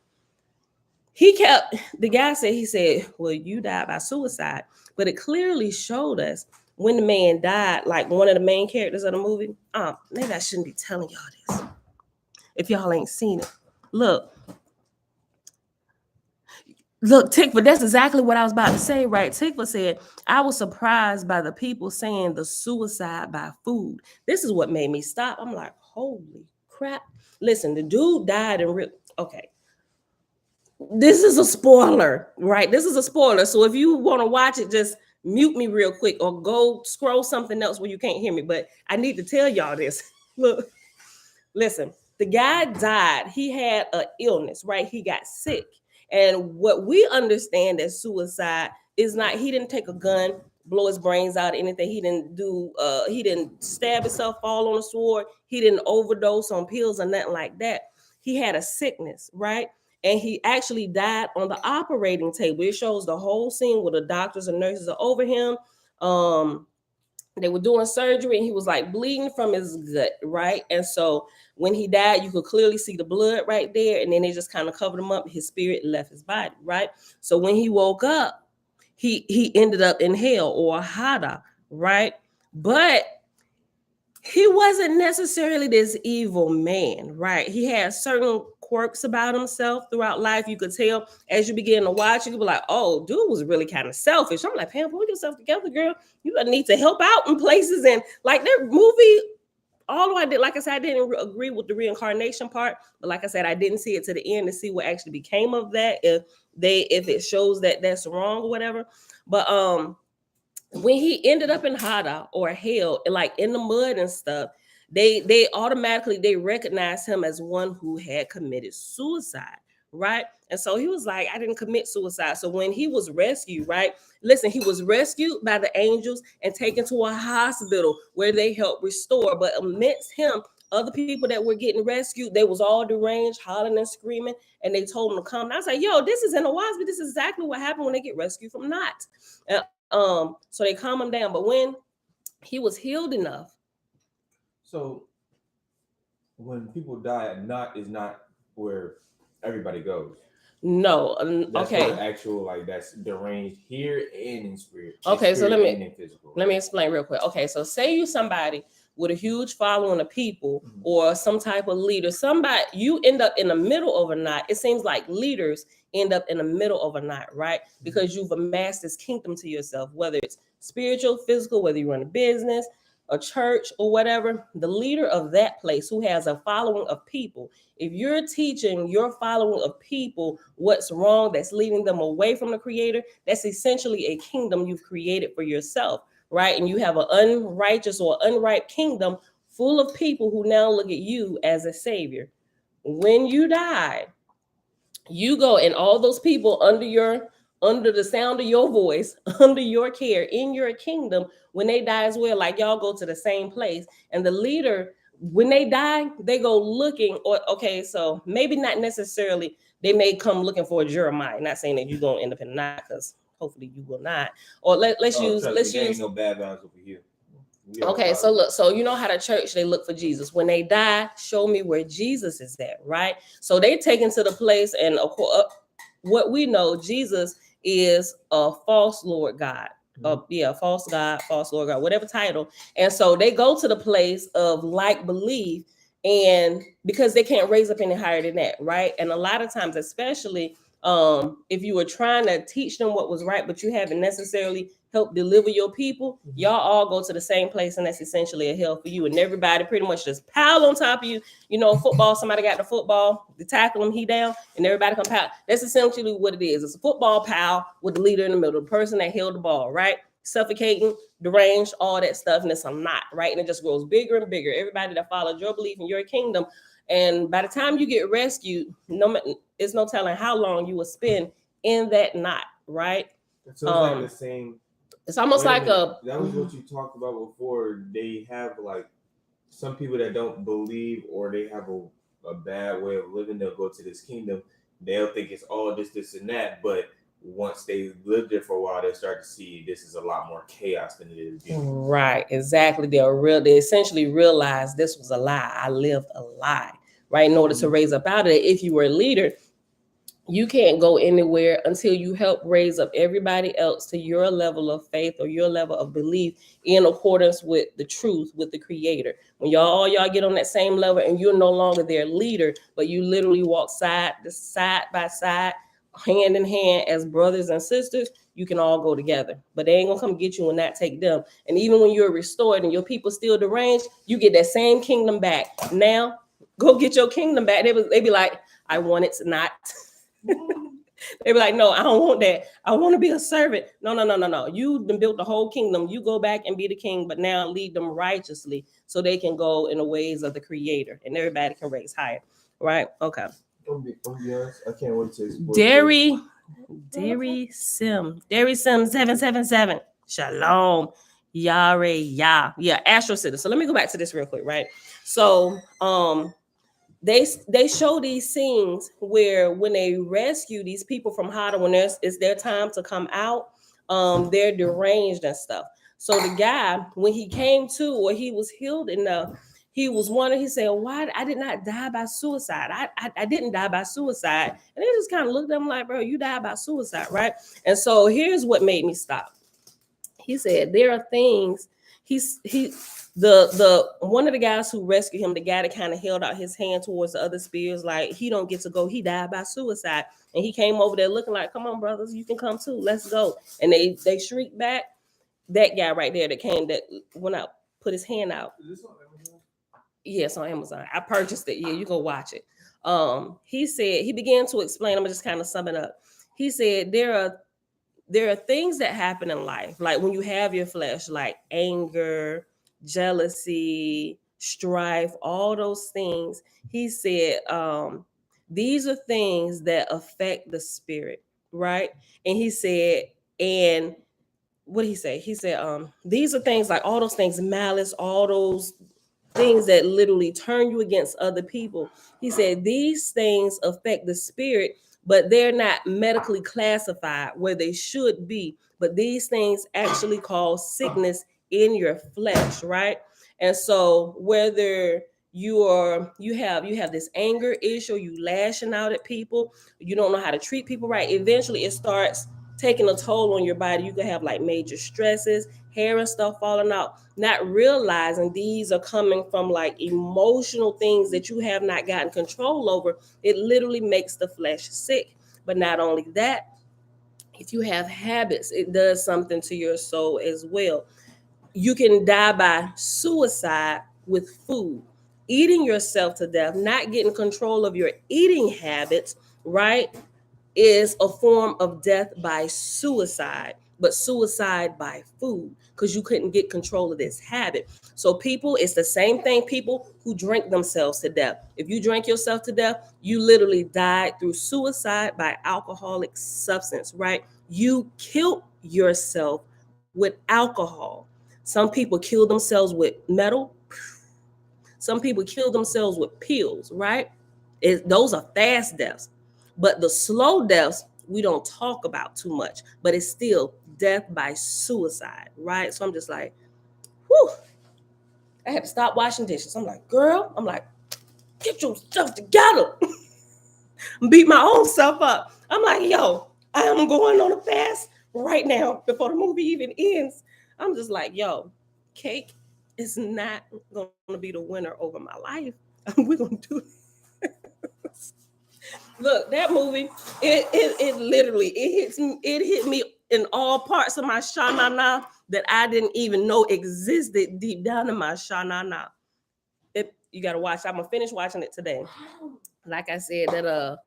The guy said, he said, well, you died by suicide. But it clearly showed us when the man died, like one of the main characters of the movie. Maybe I shouldn't be telling y'all this if y'all ain't seen it. Look, Tikva, that's exactly what I was about to say, right? Tikva said, I was surprised by the people saying the suicide by food. This is what made me stop. I'm like, holy crap. Listen, the dude died in real. Okay. This is a spoiler, right? This is a spoiler. So if you want to watch it, just mute me real quick or go scroll something else where you can't hear me. But I need to tell y'all this. Look, listen, the guy died. He had an illness, right? He got sick. And what we understand as suicide is not, he didn't take a gun, blow his brains out, or anything. He didn't stab himself, fall on a sword. He didn't overdose on pills or nothing like that. He had a sickness, right? And he actually died on the operating table. It shows the whole scene where the doctors and nurses are over him. They were doing surgery and he was like bleeding from his gut, right? And so when he died, you could clearly see the blood right there. And then they just kind of covered him up. His spirit left his body, right? So when he woke up, he ended up in hell or Hada, right? But he wasn't necessarily this evil man, right? He had certain quirks about himself throughout life. You could tell as you begin to watch, you could be like, oh, dude was really kind of selfish. I'm like, Pam, pull yourself together, girl. You need to help out in places. And like that movie although I did, like I said, I didn't agree with the reincarnation part, but like I said, I didn't see it to the end to see what actually became of that. If it shows that that's wrong or whatever. But when he ended up in Hada or hell, like in the mud and stuff, they automatically they recognized him as one who had committed suicide, right? And so he was like, I didn't commit suicide. So when he was rescued, right? Listen, he was rescued by the angels and taken to a hospital where they helped restore. But amidst him, other people that were getting rescued, they was all deranged, hollering and screaming, and they told him to come. And I was like, yo, this is in Oahspe. This is exactly what happened when they get rescued from Knot. So they calm him down. But when he was healed enough. So when people die, not is not where everybody goes. No, That's okay. the actual, like, that's deranged here and in spirit. Okay, so let me explain real quick. Okay, so say you somebody with a huge following of people, or some type of leader, somebody, you end up in the middle of a knot. It seems like leaders end up in the middle of a knot, right? Because you've amassed this kingdom to yourself, whether it's spiritual, physical, whether you run a business, a church, or whatever. The leader of that place who has a following of people, if you're teaching your following of people what's wrong, that's leading them away from the creator, that's essentially a kingdom you've created for yourself, right? And you have an unrighteous or unripe kingdom full of people who now look at you as a savior. When you die, you go, and all those people under the sound of your voice, under your care, in your kingdom, when they die as well, like y'all go to the same place. And the leader, when they die, they go looking, or okay, so maybe not necessarily, they may come looking for Jeremiah. Not saying that you're gonna end up in not, because hopefully you will not. Or let's use ain't no bad balance over here. Okay, so look, so you know how the church, they look for Jesus. When they die, show me where Jesus is at, right? So they taken to the place, and what we know, Jesus is a false Lord God. False God, false Lord God, whatever title. And so they go to the place of like belief, and because they can't raise up any higher than that, right? And a lot of times, especially if you were trying to teach them what was right, but you haven't necessarily helped deliver your people, y'all all go to the same place, and that's essentially a hell for you. And everybody pretty much just pile on top of you. You know, football, somebody got the football, they tackle him, he down, and everybody come pile. That's essentially what it is. It's a football pile with the leader in the middle, the person that held the ball, right? Suffocating, deranged, all that stuff, and it's a knot, right? And it just grows bigger and bigger. Everybody that followed your belief in your kingdom, and by the time you get rescued, it's no telling how long you will spend in that knot, right? So it's like the same. It's almost like that was what you talked about before. They have like some people that don't believe, or they have a bad way of living. They'll go to this kingdom. They'll think it's all this and that, but once they live there for a while, they'll start to see this is a lot more chaos than it is. Right, exactly. They essentially realize this was a lie. I lived a lie, right? In order to raise up out of it, if you were a leader, you can't go anywhere until you help raise up everybody else to your level of faith or your level of belief in accordance with the truth, with the creator. When y'all get on that same level, and you're no longer their leader, but you literally walk side by side, hand in hand as brothers and sisters, you can all go together. But they ain't gonna come get you and not take them. And even when you're restored and your people still deranged, you get that same kingdom back. Now, go get your kingdom back. They be like, I want it to not. They be like, no, I don't want that. I want to be a servant. No. You done built the whole kingdom. You go back and be the king, but now lead them righteously so they can go in the ways of the creator, and everybody can raise higher. Right? Okay. Don't be honest. I can't wait to explore. Dairy Sim 777. Shalom. Yare Ya. Yeah, Astral City. So let me go back to this real quick, right? So they show these scenes where when they rescue these people from Hada, when it's their time to come out, they're deranged and stuff. So the guy, when he came to, or he was healed enough, he was wondering, he said, why I did not die by suicide? I didn't die by suicide. And they just kind of looked at him like, bro, you died by suicide, right? And so here's what made me stop. He said, there are things, the one of the guys who rescued him, the guy that kind of held out his hand towards the other spears, like he don't get to go, he died by suicide. And he came over there looking like, come on, brothers, you can come too, let's go. And they shrieked back. That guy right there that came, that went out, put his hand out. Yes, on Amazon. I purchased it. Yeah, you go watch it. He said, he began to explain. I'm gonna just kind of sum it up. He said there are things that happen in life, like when you have your flesh, like anger, jealousy, strife, all those things. He said, these are things that affect the spirit, right? And he said, and what did he say? He said, these are things like all those things, malice, all those things that literally turn you against other people. He said these things affect the spirit, but they're not medically classified where they should be. But these things actually cause sickness in your flesh, right? And so whether you have this anger issue, you lashing out at people, you don't know how to treat people right, eventually it starts taking a toll on your body. You can have like major stresses, hair and stuff falling out, not realizing these are coming from like emotional things that you have not gotten control over. It literally makes the flesh sick. But not only that, if you have habits, it does something to your soul as well. You can die by suicide with food, eating yourself to death, not getting control of your eating habits, right? Is a form of death by suicide, but suicide by food because you couldn't get control of this habit. So, people, it's the same thing. People who drink themselves to death. If you drink yourself to death, you literally died through suicide by alcoholic substance, right? You killed yourself with alcohol. Some people kill themselves with metal, some people kill themselves with pills, right? Those are fast deaths. But the slow deaths, we don't talk about too much, but it's still death by suicide, right? So I'm just like, whew, I had to stop washing dishes. I'm like, girl, I'm like, get your stuff together. Beat my own self up. I'm like, yo, I am going on a fast right now before the movie even ends. I'm just like, yo, cake is not going to be the winner over my life. We're going to do Look, that movie, it literally it hit me in all parts of my shanana that I didn't even know existed deep down in my shanana. You gotta watch. I'm gonna finish watching it today. Like I said, that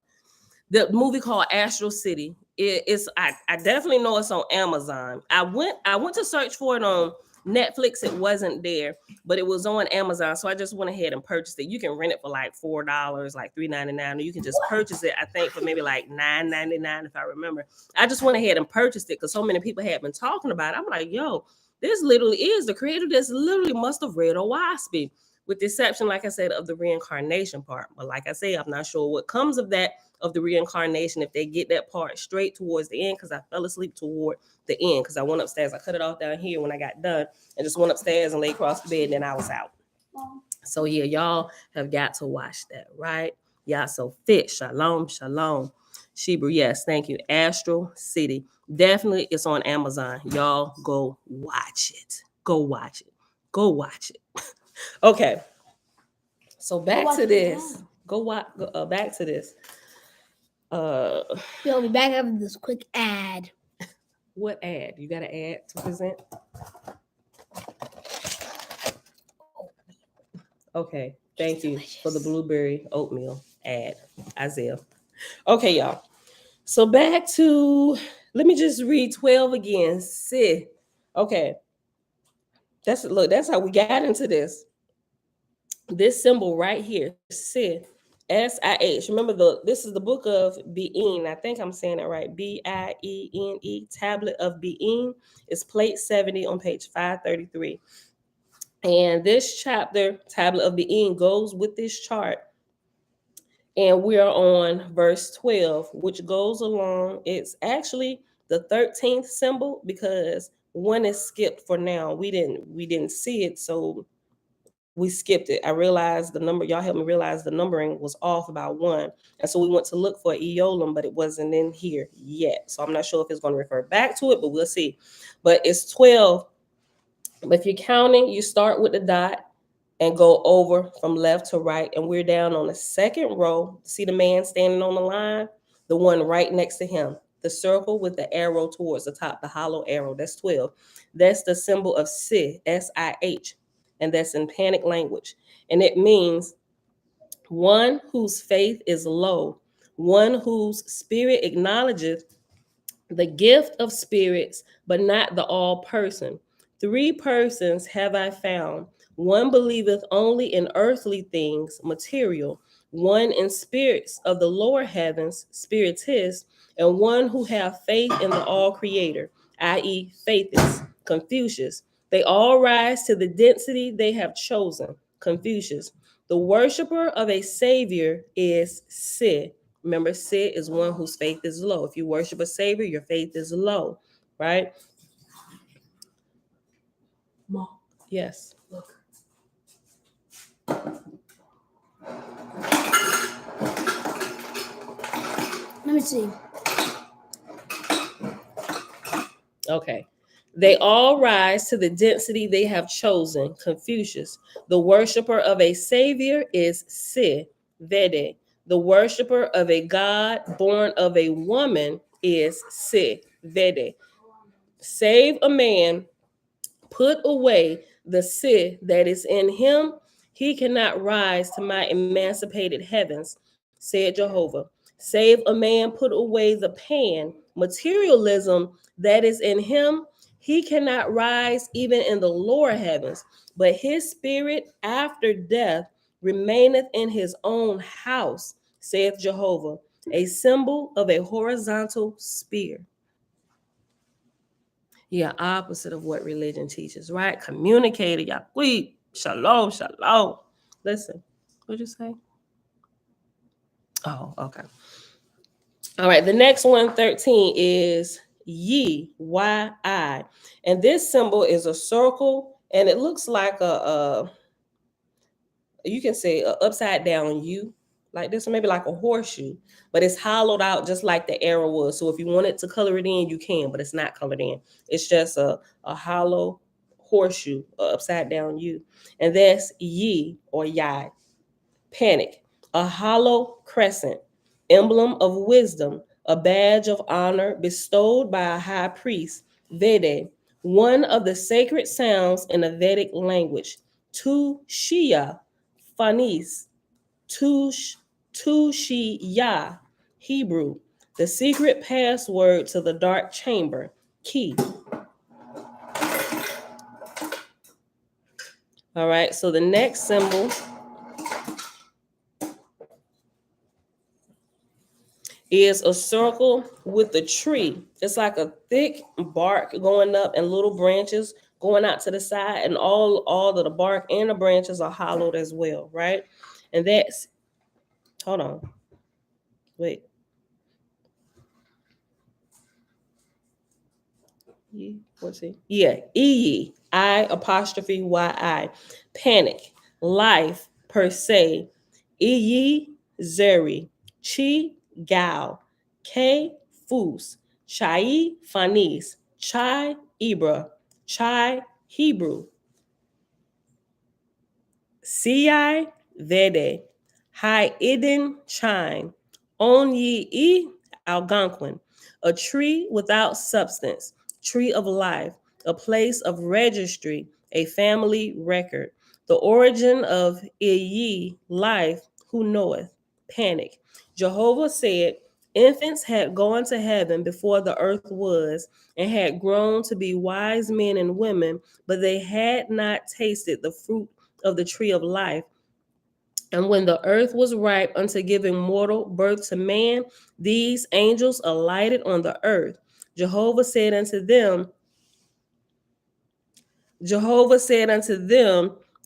the movie called Astral City. I definitely know it's on Amazon. I went to search for it on Netflix. It wasn't there, but it was on Amazon. So I just went ahead and purchased it. You can rent it for like $4, like $3.99, or you can just purchase it. I think for maybe like $9.99 if I remember. I just went ahead and purchased it because so many people had been talking about it. I'm like, yo, this literally is the creator. This literally must have read Oahspe, with the exception, like I said, of the reincarnation part. But like I say, I'm not sure what comes of that, of the reincarnation, if they get that part straight towards the end, because I fell asleep toward the end because I went upstairs. I cut it off down here when I got done and just went upstairs and lay across the bed, and then I was out. So yeah, y'all have got to watch that, right? Y'all so fit. Shalom, shalom. Shebrew, yes, thank you. Astral City. Definitely it's on Amazon. Y'all go watch it. Go watch it. Go watch it. Okay. So back to this. Go watch back to this. Uh We'll be back after this quick ad. what ad? You got an ad to present? Okay. Thank you for the blueberry oatmeal ad, Isaiah. Okay, y'all. So back to, let me just read 12 again. Sid. Okay. That's how we got into this. This symbol right here, Sid. SIH. Remember, this is the book of Being. I think I'm saying it right. Biene, Tablet of Being. It's plate 70 on page 533. And this chapter, Tablet of Being, goes with this chart. And we are on verse 12, which goes along. It's actually the 13th symbol because one is skipped for now. We didn't see it, so we skipped it. I realized the number, y'all helped me realize the numbering was off about one. And so we went to look for Eolum, but it wasn't in here yet. So I'm not sure if it's going to refer back to it, but we'll see. But it's 12. But if you're counting, you start with the dot and go over from left to right. And we're down on the second row. See the man standing on the line? The one right next to him. The circle with the arrow towards the top, the hollow arrow. That's 12. That's the symbol of Si, SIH. and that's in panic language. And it means one whose faith is low, one whose spirit acknowledgeth the gift of spirits, but not the all person. Three persons have I found. One believeth only in earthly things, material, one in spirits of the lower heavens, spiritist, and one who have faith in the all creator, i.e., faithist, Confucius. They all rise to the density they have chosen, Confucius. The worshiper of a savior is Sid. Remember, Sid is one whose faith is low. If you worship a savior, your faith is low, right? Mom, Yes. look. Let me see. Okay. They all rise to the density they have chosen, Confucius. The worshiper of a savior is Sid, Vede. The worshiper of a god born of a woman is Sid, Vede. Save a man, put away the Sid that is in him. He cannot rise to my emancipated heavens, said Jehovah. Save a man, put away the pan, materialism that is in him. He cannot rise even in the lower heavens, but his spirit after death remaineth in his own house, saith Jehovah, a symbol of a horizontal spear. Yeah, opposite of what religion teaches, right? Communicator, yaqui, shalom, shalom. Listen, what'd you say? Oh, okay. All right, the next one, 13, is Yi, Y-I. And this symbol is a circle, and it looks like you can say a upside down U, like this, or maybe like a horseshoe, but it's hollowed out just like the arrow was. So if you wanted to color it in, you can, but it's not colored in. It's just a hollow horseshoe, a upside down U. And that's Yi or Yai, panic, a hollow crescent, emblem of wisdom, a badge of honor bestowed by a high priest, Vede, one of the sacred sounds in the Vedic language, Tu Shia, Fanis, Tushia, Hebrew, the secret password to the dark chamber, key. All right, so the next symbol is a circle with a tree. It's like a thick bark going up and little branches going out to the side, and all of the bark and the branches are hollowed as well, right? And that's, hold on, wait. What's it? Yeah, I apostrophe Y-I. Panic, life per se. Zeri, Chi Gao, K Fus, Chai Fanis, Chai Ibra, Chai Hebrew, Ci Vede, Hai Idin Chine, On Yi E Algonquin, a tree without substance, tree of life, a place of registry, a family record, the origin of Iyi, life, who knoweth, panic. Jehovah said, infants had gone to heaven before the earth was, and had grown to be wise men and women, but they had not tasted the fruit of the tree of life. And when the earth was ripe unto giving mortal birth to man, these angels alighted on the earth. Jehovah said unto them,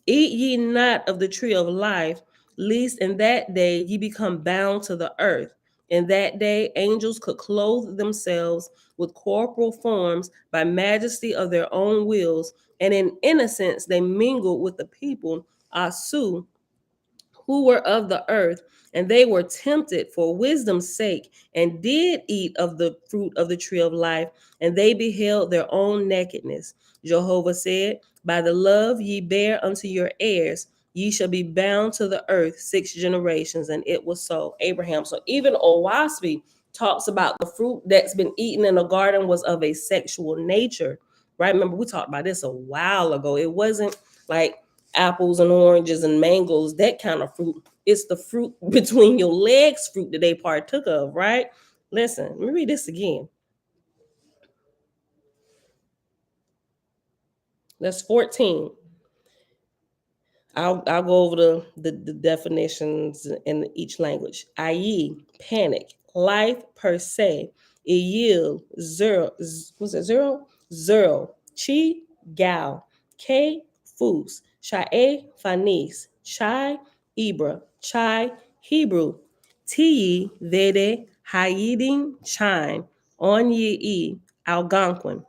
eat ye not of the tree of life, lest in that day ye become bound to the earth. In that day angels could clothe themselves with corporal forms by majesty of their own wills, and in innocence they mingled with the people, Asu, who were of the earth, and they were tempted for wisdom's sake, and did eat of the fruit of the tree of life, and they beheld their own nakedness. Jehovah said, by the love ye bear unto your heirs, ye shall be bound to the earth 6 generations. And it was so. Abraham. So even Oahspe talks about the fruit that's been eaten in the garden was of a sexual nature, right? Remember, we talked about this a while ago. It wasn't like apples and oranges and mangoes, that kind of fruit. It's the fruit between your legs fruit that they partook of, right? Listen, let me read this again. That's 14. I'll go over the definitions in each language, i.e., panic, life per se, il, zero, was it zero? Zero, chi, gal, k, fus, shae, fanis, chai, ibra, chai, Hebrew, ti, vede, haidin, chime, on ye, algonquin,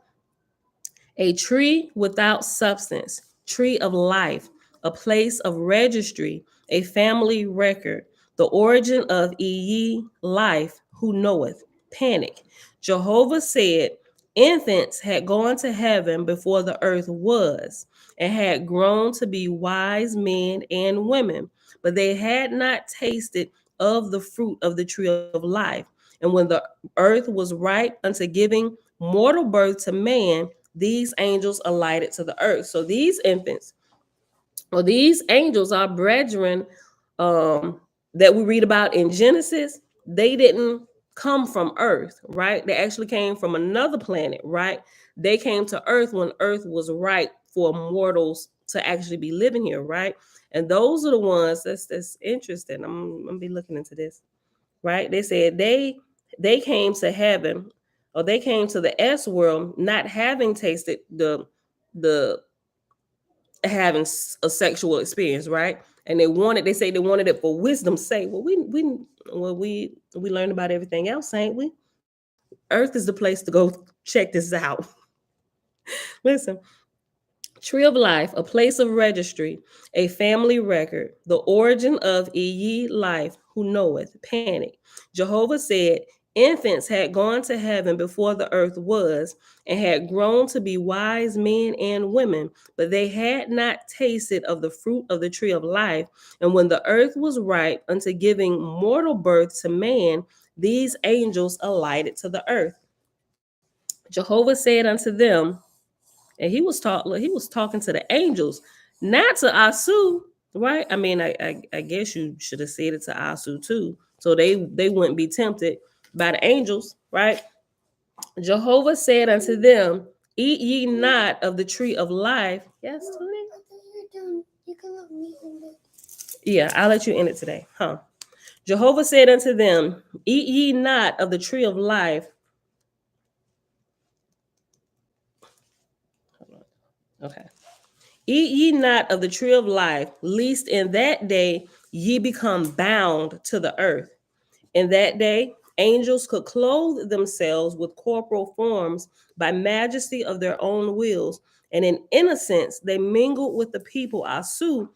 a tree without substance, tree of life, a place of registry, a family record, the origin of ye life, who knoweth, panic. Jehovah said, infants had gone to heaven before the earth was, and had grown to be wise men and women, but they had not tasted of the fruit of the tree of life. And when the earth was ripe unto giving mortal birth to man, these angels alighted to the earth. So these infants, or these angels, are brethren um, that we read about in Genesis. They didn't come from earth, right? They actually came from another planet, right? They came to earth when earth was ripe for mortals to actually be living here, right? And those are the ones that's interesting. I'm gonna be looking into this, right? They said they came to heaven, or they came to the S world not having tasted the having a sexual experience, right? And they say they wanted it for wisdom's sake. Well, we learned about everything else, ain't we? Earth is the place to go check this out. Listen, tree of life, a place of registry, a family record, the origin of ye life, who knoweth, panic. Jehovah said, infants had gone to heaven before the earth was, and had grown to be wise men and women, but they had not tasted of the fruit of the tree of life. And when the earth was ripe unto giving mortal birth to man, these angels alighted to the earth. Jehovah said unto them, and he was talking to the angels, not to Asu, right? I mean, I guess you should have said it to Asu too, so they wouldn't be tempted by the angels, right? Jehovah said unto them, eat ye not of the tree of life. Yes, Tony? You can let me hold it. Yeah, I'll let you end it today, huh? Jehovah said unto them, eat ye not of the tree of life. Okay. Eat ye not of the tree of life, lest in that day ye become bound to the earth. In that day, angels could clothe themselves with corporal forms by majesty of their own wills, and in innocence they mingled with the people Asu,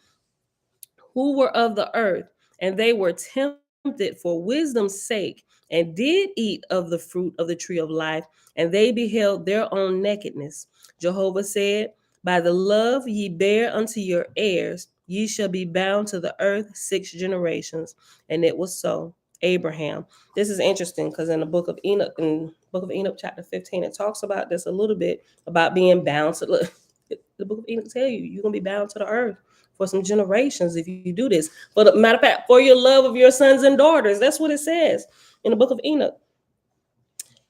who were of the earth, and they were tempted for wisdom's sake, and did eat of the fruit of the tree of life, and they beheld their own nakedness. Jehovah said, by the love ye bear unto your heirs, ye shall be bound to the earth 6 generations. And it was so. Abraham. This is interesting because in the book of Enoch, in book of Enoch, chapter 15, it talks about this a little bit about being bound to the book of Enoch tell you you're gonna be bound to the earth for some generations if you do this. But matter of fact, for your love of your sons and daughters, that's what it says in the book of Enoch.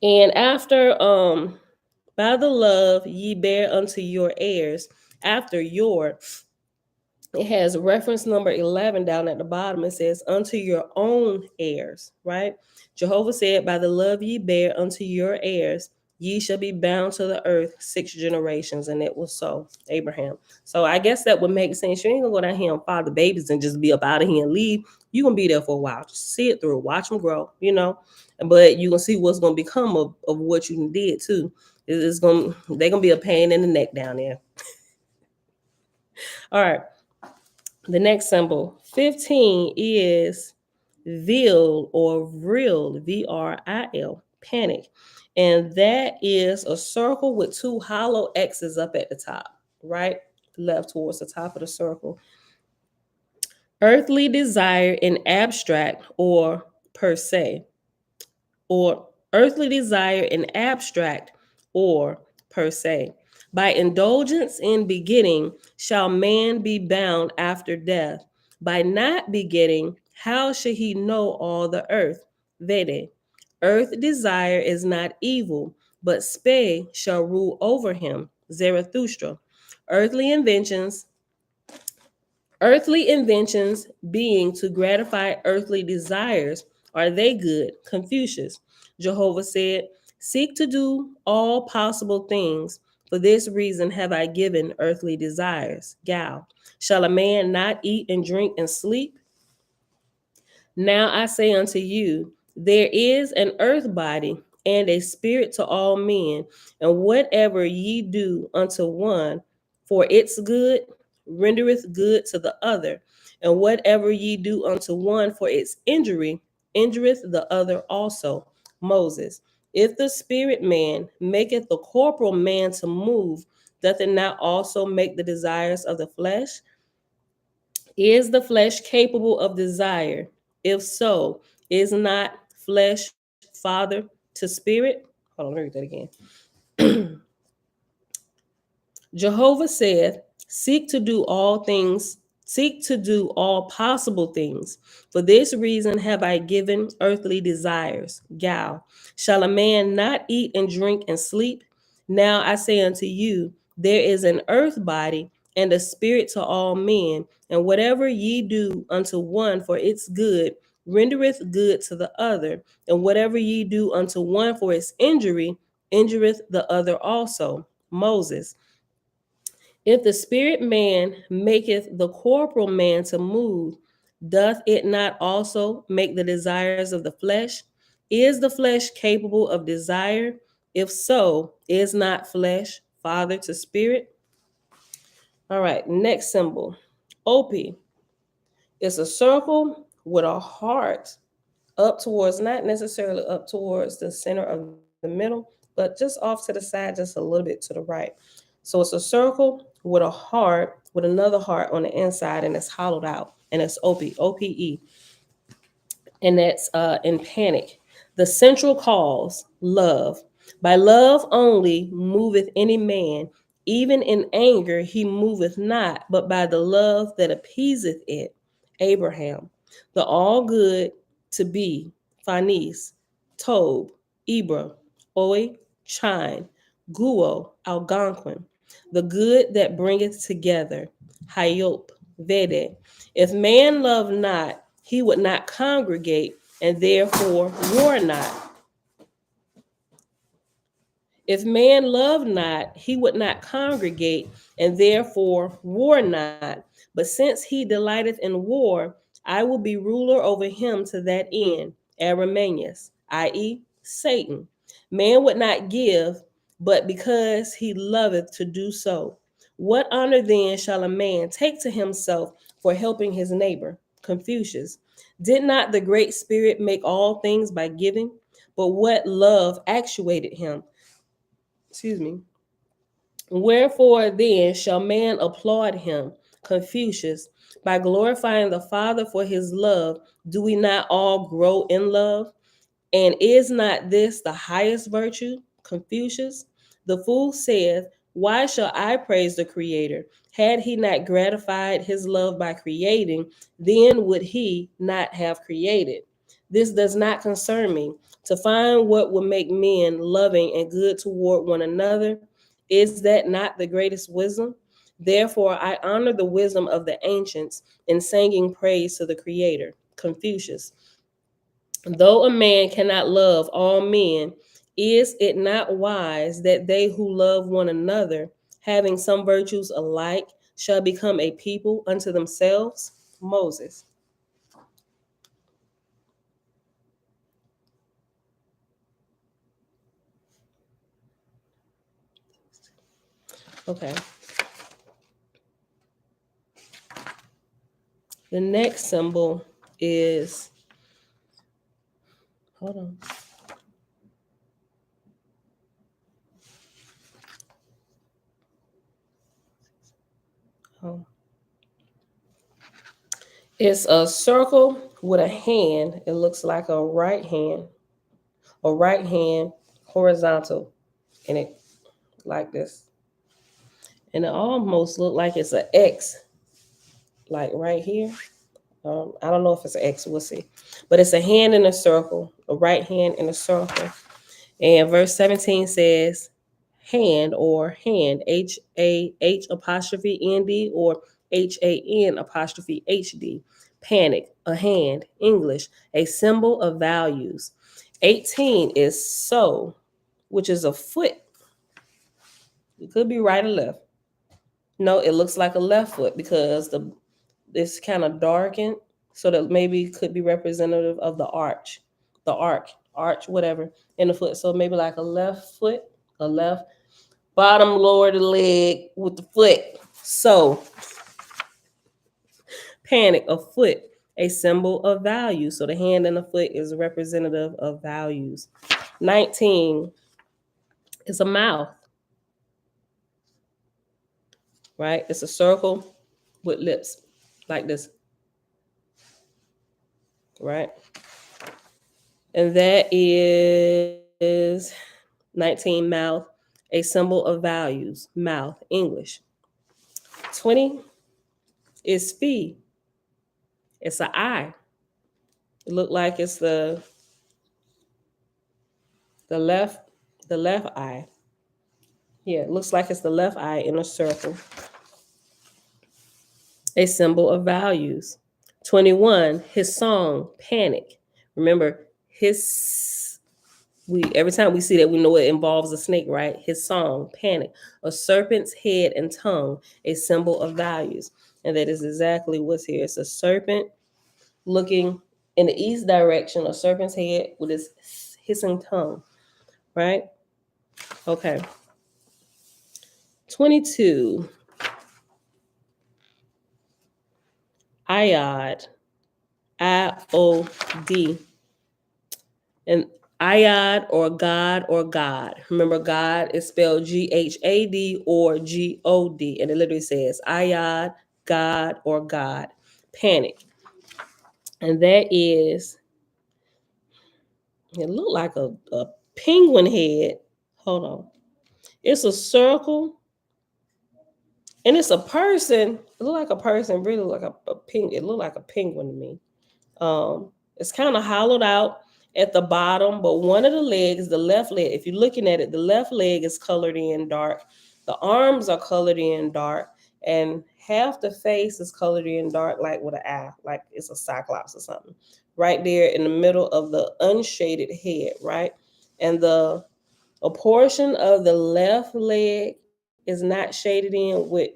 And after by the love ye bear unto your heirs, after your, it has reference number 11 down at the bottom. It says, unto your own heirs, right? Jehovah said, by the love ye bear unto your heirs, ye shall be bound to the earth 6 generations. And it was so. Abraham. So I guess that would make sense. You ain't gonna go down here and father babies and just be up out of here and leave. You're gonna be there for a while. Just see it through, watch them grow, you know. But you can see what's gonna become of what you did too. It's gonna, they're gonna be a pain in the neck down there. All right. The next symbol, 15, is vil or vril, VRIL, panic. And that is a circle with 2 hollow X's up at the top, right? Left towards the top of the circle. Earthly desire in abstract or per se, or earthly desire in abstract or per se. By indulgence in begetting shall man be bound after death. By not begetting, how should he know all the earth? Vede. Earth desire is not evil, but Spe shall rule over him. Zarathustra. Earthly inventions Earthly inventions being to gratify earthly desires, are they good? Confucius. Jehovah said, seek to do all possible things. For this reason have I given earthly desires. Gal. Shall a man not eat and drink and sleep? Now I say unto you, there is an earth body and a spirit to all men, and whatever ye do unto one for its good, rendereth good to the other, and whatever ye do unto one for its injury, injureth the other also. Moses, if the spirit man maketh the corporal man to move, doth it not also make the desires of the flesh? Is the flesh capable of desire? If so, is not flesh father to spirit? Hold on, let me read that again. Jehovah saith, seek to do all things, seek to do all possible things. For this reason have I given earthly desires. Gal, shall a man not eat and drink and sleep? Now I say unto you, there is an earth body and a spirit to all men, and whatever ye do unto one for its good, rendereth good to the other, and whatever ye do unto one for its injury, injureth the other also. Moses, if the spirit man maketh the corporal man to move, doth it not also make the desires of the flesh? Is the flesh capable of desire? If so, is not flesh father to spirit? All right, next symbol. Opi is a circle with a heart up towards, not necessarily up towards the center of the middle, but just off to the side, just a little bit to the right. So it's a circle with a heart, with another heart on the inside, and it's hollowed out, and it's OP, OPE, and that's in panic. The central cause, love. By love only moveth any man, even in anger he moveth not, but by the love that appeaseth it. Abraham, the all good to be, Phanes, Tob, Ibra, Oi, Chine, Guo, Algonquin, the good that bringeth together, Hayop, Vede. If man love not, he would not congregate, and therefore war not. If man love not, he would not congregate, and therefore war not. But since he delighteth in war, I will be ruler over him to that end. Aramenes, i.e., Satan. Man would not give, but because he loveth to do so. What honor then shall a man take to himself for helping his neighbor? Confucius. Did not the Great Spirit make all things by giving? But what love actuated him? Excuse me. Wherefore then shall man applaud him? Confucius. By glorifying the Father for his love, do we not all grow in love? And is not this the highest virtue? Confucius. The fool saith, why shall I praise the Creator? Had he not gratified his love by creating, then would he not have created. This does not concern me. To find what will make men loving and good toward one another, is that not the greatest wisdom? Therefore, I honor the wisdom of the ancients in singing praise to the Creator. Confucius. Though a man cannot love all men, is it not wise that they who love one another, having some virtues alike, shall become a people unto themselves? Moses. Okay. The next symbol is, hold on. Oh. It's a circle with a hand. It looks like a right hand horizontal, and it like this. and it almost looked like it's an X, like right here. I don't know if it's an X. We'll see, but it's a hand in a circle, a right hand in a circle. And verse 17 says, hand or hand, HAH''ND or HAN''HD. Panic, a hand, English, a symbol of values. 18 is so, which is a foot. It could be right or left. No, it looks like a left foot because it's kind of darkened, so that maybe could be representative of the arch, whatever, in the foot. So maybe like a left foot, a left bottom lower the leg with the foot. So panic, a foot, a symbol of value. So the hand and the foot is representative of values. 19 is a mouth, right? It's a circle with lips like this, right? And that is 19, mouth, a symbol of values, mouth, English. 20 is fee. It's an eye. It looked like it's the left the left eye. Yeah, it looks like it's the left eye in a circle. A symbol of values. 21, his song, Panic. Remember, his we every time we see that, we know it involves a snake, right? His song, Panic. A serpent's head and tongue, a symbol of values. And that is exactly what's here. It's a serpent looking in the east direction, a serpent's head with its hissing tongue, right? Okay. 22. Iod, IOD. And Iod or God. Remember, God is spelled GHAD or GOD. And it literally says Iod, God. Panic. And that is, it looked like a penguin head. Hold on. It's a circle. And it's a person. It looked like a person, really like a ping. It looked like a penguin to me. It's kind of hollowed out at the bottom, but one of the legs, the left leg, if you're looking at it, the left leg is colored in dark. The arms are colored in dark, and half the face is colored in dark, like with an eye, like it's a cyclops or something. Right there in the middle of the unshaded head, right? And a portion of the left leg is not shaded in with,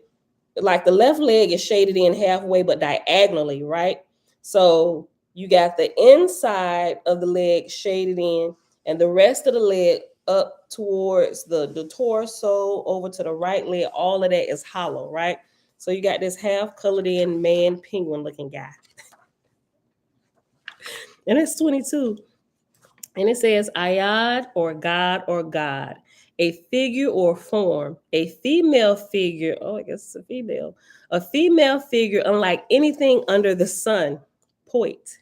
like the left leg is shaded in halfway but diagonally, right? So you got the inside of the leg shaded in, and the rest of the leg up towards the torso over to the right leg. All of that is hollow, right? So you got this half colored in man penguin looking guy. And it's 22. And it says Ayad or God, a figure or form, a female figure. Oh, I guess it's a female figure, unlike anything under the sun. Point.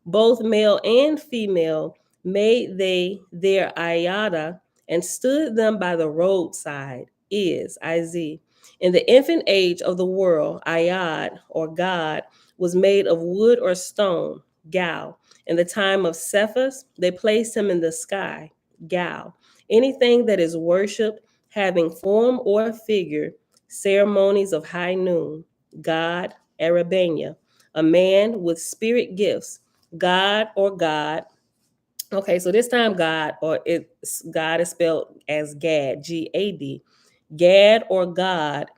Both male and female made they their ayada and stood them by the roadside. Iz. In the infant age of the world, ayad or God was made of wood or stone. Gal. In the time of Cephas, they placed him in the sky. Gal. Anything that is worshipped, having form or figure, ceremonies of high noon. God, Arabania. A man with spirit gifts. God or God. Okay, so this time God is spelled as Gad, Gad. Gad or God,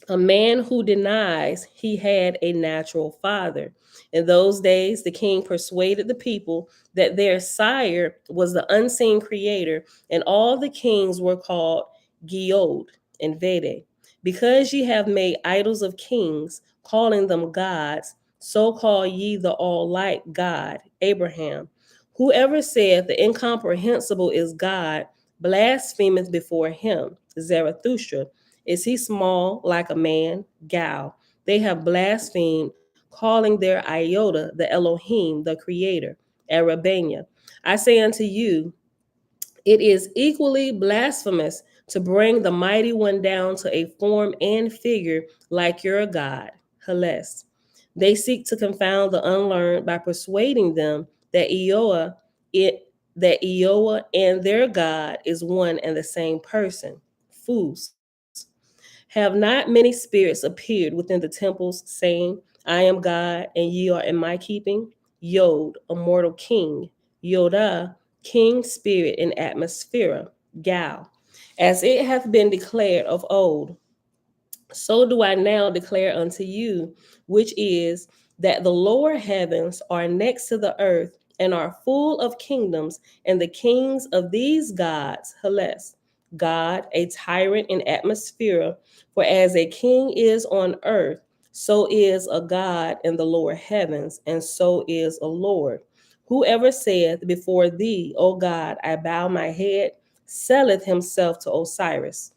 a man who denies he had a natural father. In those days, the king persuaded the people that their sire was the unseen creator, and all the kings were called Giod and Vede. Because ye have made idols of kings, calling them gods, so call ye the all-like God, Abraham. Whoever saith the incomprehensible is God, blasphemeth before him, Zarathustra. Is he small like a man? Gal. They have blasphemed, calling their iota the Elohim, the creator, Arabania. I say unto you, it is equally blasphemous to bring the mighty one down to a form and figure like your God, Hellas. They seek to confound the unlearned by persuading them that Eoa and their God is one and the same person, Phus. Have not many spirits appeared within the temples, saying, I am God, and ye are in my keeping? Yod, a mortal king. Yoda, king spirit in atmosphere. Gal. As it hath been declared of old, so do I now declare unto you, which is that the lower heavens are next to the earth and are full of kingdoms, and the kings of these gods, Hellas, God, a tyrant in atmosphere, for as a king is on earth, so is a God in the lower heavens, and so is a Lord. Whoever saith before thee, O God, I bow my head, selleth himself to Osiris.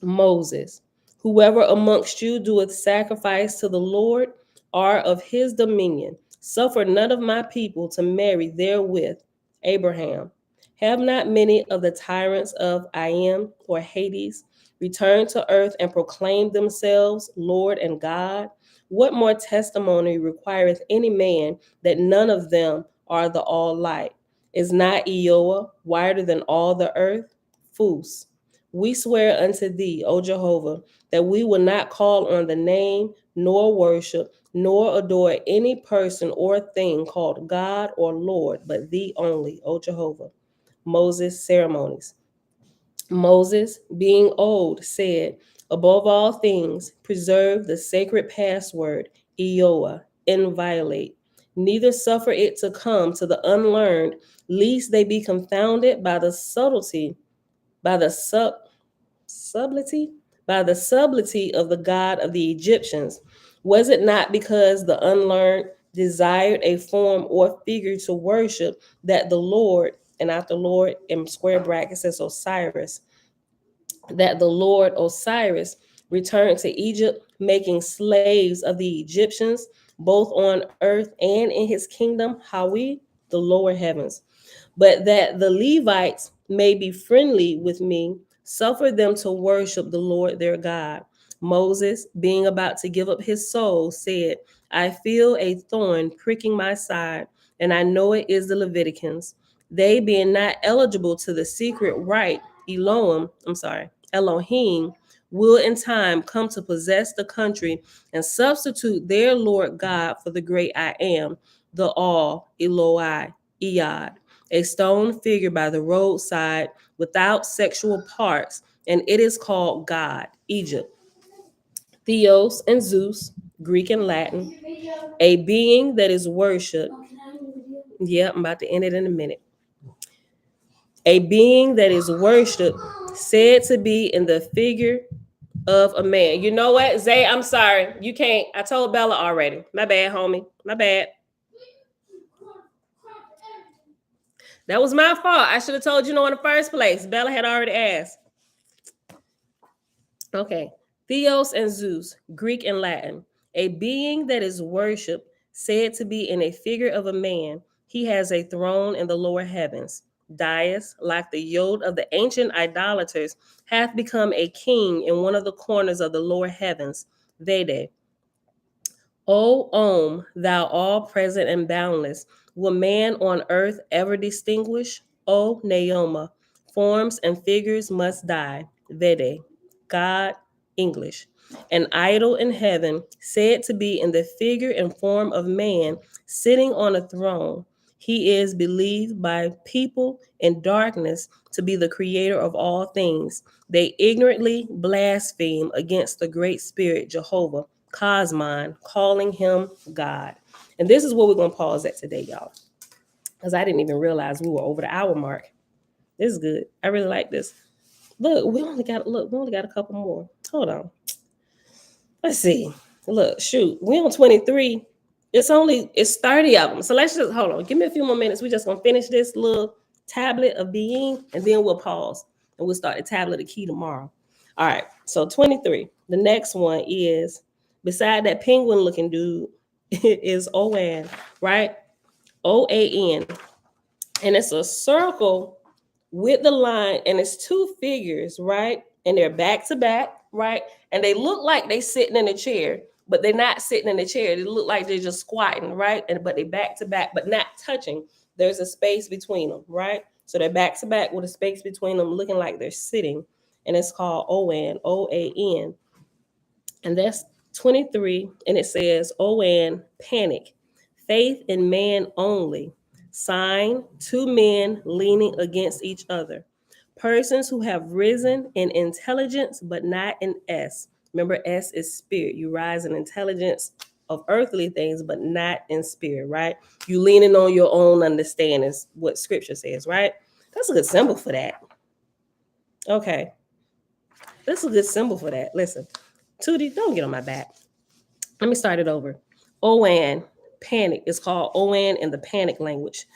Moses, whoever amongst you doeth sacrifice to the Lord are of his dominion. Suffer none of my people to marry therewith. Abraham, have not many of the tyrants of Iam or Hades returned to earth and proclaimed themselves Lord and God? What more testimony requireth any man that none of them are the all light? Is not Eoa wider than all the earth? Phus, we swear unto thee, O Jehovah, that we will not call on the name, nor worship, nor adore any person or thing called God or Lord, but thee only, O Jehovah. Moses' ceremonies. Moses, being old, said, above all things, preserve the sacred password, Eoa, inviolate. Neither suffer it to come to the unlearned, lest they be confounded by the subtlety, by the subtlety by the subtlety of the God of the Egyptians? Was it not because the unlearned desired a form or figure to worship that the Lord, and after Lord in square brackets says Osiris, that the Lord Osiris returned to Egypt, making slaves of the Egyptians, both on earth and in his kingdom, Hawi, the lower heavens? But that the Levites may be friendly with me, suffer them to worship the Lord their God. Moses, being about to give up his soul, said, I feel a thorn pricking my side, and I know it is the Leviticans. They being not eligible to the secret right, Elohim, will in time come to possess the country and substitute their Lord God for the great I am, the all Eloi, Iyad, a stone figure by the roadside without sexual parts, and it is called God, Egypt. Theos and Zeus, Greek and Latin, a being that is worshipped. Yeah, I'm about to end it in a minute. A being that is worshipped, said to be in the figure of a man. You know what, Zay? I'm sorry. You can't. I told Bella already. My bad, homie. My bad. That was my fault. I should have told you no in the first place. Bella had already asked. Okay. Theos and Zeus, Greek and Latin. A being that is worshipped, said to be in a figure of a man. He has a throne in the lower heavens. Dais, like the yod of the ancient idolaters, hath become a king in one of the corners of the lower heavens. Vede. O Om, thou all present and boundless, will man on earth ever distinguish? O Naoma, forms and figures must die. Vede, God, English. An idol in heaven, said to be in the figure and form of man, sitting on a throne. He is believed by people in darkness to be the creator of all things. They ignorantly blaspheme against the great spirit, Jehovah, Cosmon, calling him God. And this is where we're going to pause at today, y'all, because I didn't even realize we were over the hour mark. This is good. I really like this. We only got a couple more. Hold on. Let's see. Look, shoot, we on 23. It's 30 of them. So let's just hold on. Give me a few more minutes. We just gonna finish this little tablet of being, and then we'll pause and we'll start the tablet of key tomorrow. All right. So 23. The next one is beside that penguin looking dude is Oan, right? OAN. And it's a circle with the line, and it's two figures, right? And they're back to back, right? And they look like they sitting in a chair, but they're not sitting in a chair. They look like they're just squatting, right? And but they back to back, but not touching. There's a space between them, right? So they're back to back with a space between them, looking like they're sitting, and it's called Oan, OAN, and that's 23. And it says, Oan, panic, faith in man only, sign, two men leaning against each other, persons who have risen in intelligence but not in S. Remember, S is spirit. You rise in intelligence of earthly things but not in spirit, right? You leaning on your own understanding is what scripture says, right? That's a good symbol for that. Okay, that's a good symbol for that. Listen, Tootie, don't get on my back. Let me start it over. Oan, panic. It's called Oan in the panic language.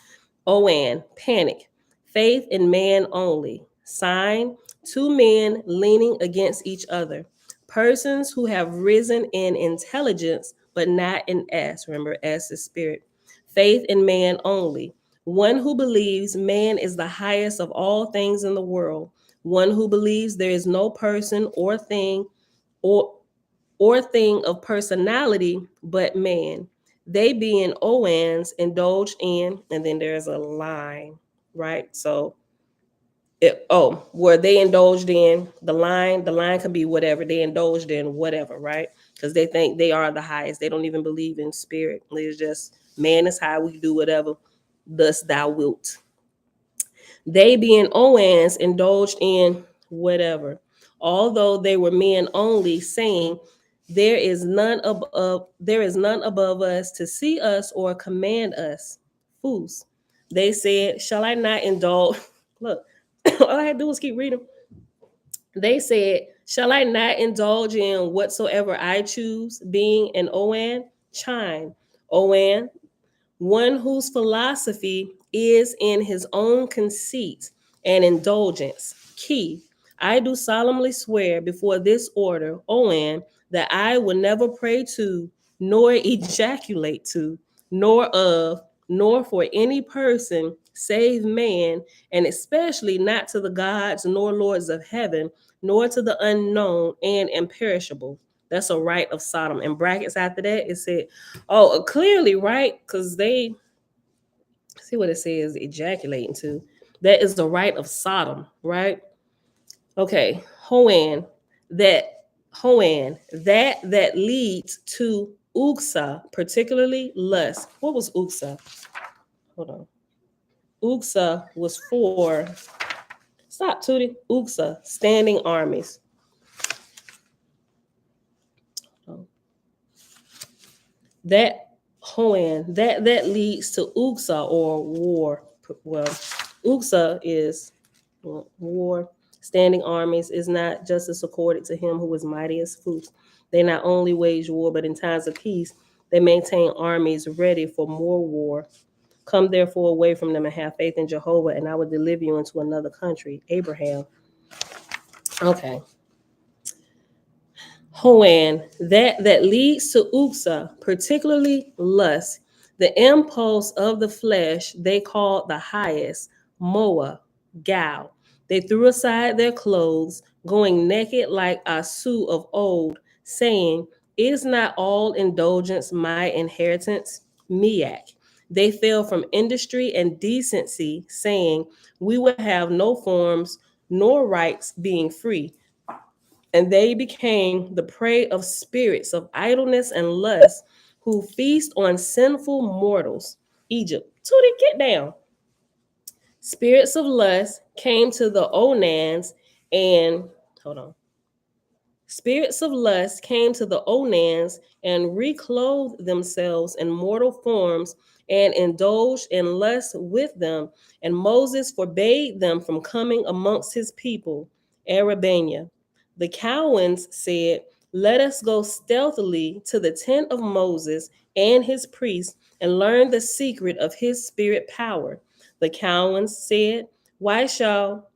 Oan, panic. Faith in man only. Sign, two men leaning against each other. Persons who have risen in intelligence, but not in S. Remember, S is spirit. Faith in man only. One who believes man is the highest of all things in the world. One who believes there is no person or thing of personality but man. They being Oans indulged in, and then there's a line, right? So where they indulged in the line can be whatever they indulged in, whatever, right? Because they think they are the highest. They don't even believe in spirit. It's just man is high, we do whatever thus thou wilt. They being Oans indulged in whatever, although they were men only, saying, there is none above us to see us or command us. Fools. They said, shall I not indulge? Look, all I had to do was keep reading. They said, shall I not indulge in whatsoever I choose, being an Oan? Chime. Oan, one whose philosophy is in his own conceit and indulgence. Key, I do solemnly swear before this order, Oan, that I will never pray to, nor ejaculate to, nor of, nor for any person save man, and especially not to the gods nor lords of heaven, nor to the unknown and imperishable. That's a right of Sodom. In brackets after that, it said, oh, clearly, right? Because they see what it says, ejaculating to. That is the right of Sodom, right? Okay, that that leads to Uksa, particularly lust. What was Uksa? Hold on. Uksa was for stop, Tootie. Uksa, standing armies. Oh. That that leads to Uksa or war. Well, Uksa is war. Standing armies is not justice accorded to him who is mighty as Fools. They not only wage war, but in times of peace, they maintain armies ready for more war. Come therefore away from them and have faith in Jehovah, and I will deliver you into another country. Abraham. Okay. Hoan, that leads to Uksa, particularly lust, the impulse of the flesh they called the highest, Moa, Gal. They threw aside their clothes, going naked like Asu of old, saying, is not all indulgence my inheritance? Miak. They fell from industry and decency, saying, we will have no forms nor rights being free, and they became the prey of spirits of idleness and lust who feast on sinful mortals. Egypt. Tootie, get down. Spirits of lust came to the Onans and hold on. Spirits of lust came to the Onans and reclothed themselves in mortal forms and indulged in lust with them. And Moses forbade them from coming amongst his people, Arabania. The Cowans said, let us go stealthily to the tent of Moses and his priests and learn the secret of his spirit power. The Cowans said, why shall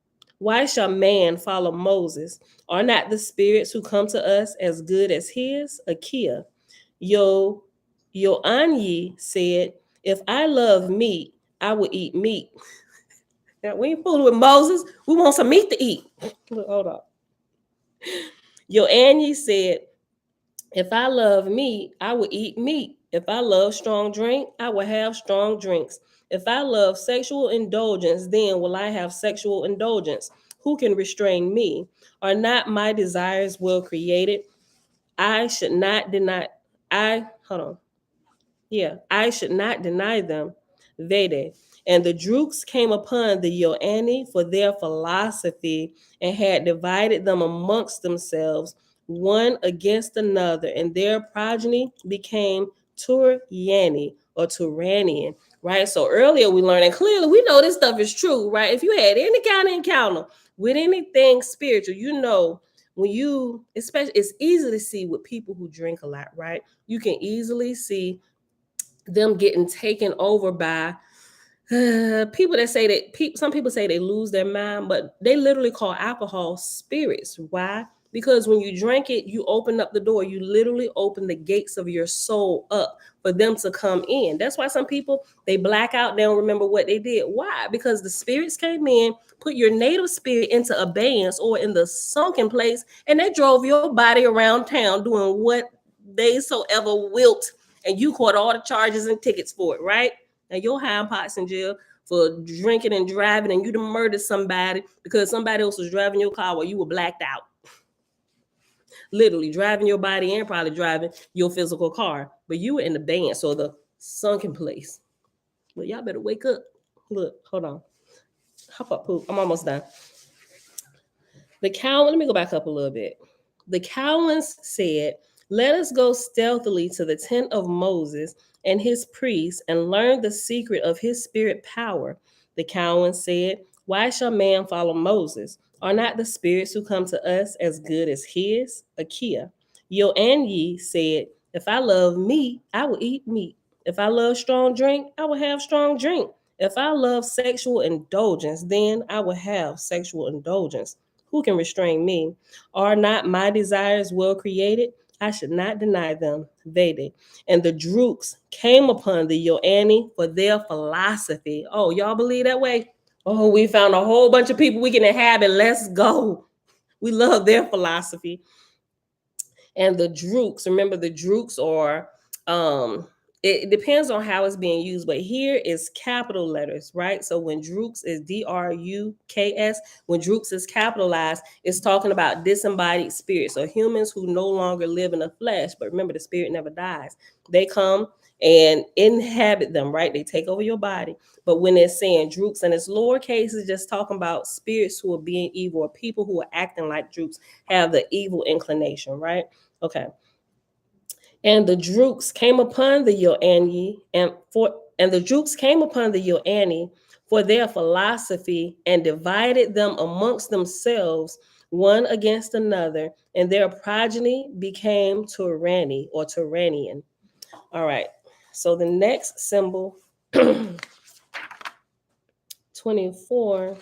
man follow Moses? Are not the spirits who come to us as good as his? Akia. Yoanyi said, if I love meat, I will eat meat. We ain't fooling with Moses. We want some meat to eat. Look, hold on. Yoani said, if I love meat, I will eat meat. If I love strong drink, I will have strong drinks. If I love sexual indulgence, then will I have sexual indulgence. Who can restrain me? Are not my desires well created? I should not deny. Hold on. Yeah, I should not deny them. Vede. And the Drooks came upon the Yoani for their philosophy and had divided them amongst themselves, one against another, and their progeny became Turiani or Turanian, right? So earlier we learned, and clearly we know this stuff is true, right? If you had any kind of encounter with anything spiritual, you know when you, especially, it's easy to see with people who drink a lot, right? You can easily see them getting taken over by people that say that some people say they lose their mind, but they literally call alcohol spirits. Why? Because when you drink it, you open up the door. You literally open the gates of your soul up for them to come in. That's why some people, they black out, they don't remember what they did. Why? Because the spirits came in, put your native spirit into abeyance or in the sunken place, and they drove your body around town doing what they so ever wilt, and you caught all the charges and tickets for it, right? And your hind pots in jail for drinking and driving, and you done murdered somebody because somebody else was driving your car while you were blacked out. Literally driving your body and probably driving your physical car, but you were in the band, so the sunken place. Well, y'all better wake up. Look, hold on. Hop up, poop. I'm almost done. The Cowan, let me go back up a little bit. The Cowans said, let us go stealthily to the tent of Moses and his priests and learn the secret of his spirit power. The Cowans said, why shall man follow Moses? Are not the spirits who come to us as good as his? Akia. Yoanyi said, if I love meat, I will eat meat. If I love strong drink, I will have strong drink. If I love sexual indulgence, then I will have sexual indulgence. Who can restrain me? Are not my desires well created? I should not deny them. Vede. And the Drooks came upon the Yoani for their philosophy. Oh, y'all believe that way? Oh, we found a whole bunch of people we can inhabit. Let's go. We love their philosophy. And the Drooks, remember the Drooks are it depends on how it's being used, but here is capital letters, right? So when Drooks is Druks, when Drooks is capitalized, it's talking about disembodied spirits or humans who no longer live in the flesh. But remember, the spirit never dies. They come and inhabit them, right? They take over your body. But when it's saying Drooks and it's lowercase, it's just talking about spirits who are being evil or people who are acting like Drooks have the evil inclination, right? Okay. And the Drooks came upon the Yoani and the Drooks came upon the Yoani for their philosophy and divided them amongst themselves, one against another, and their progeny became Turani or Turanian. All right. So the next symbol, 24,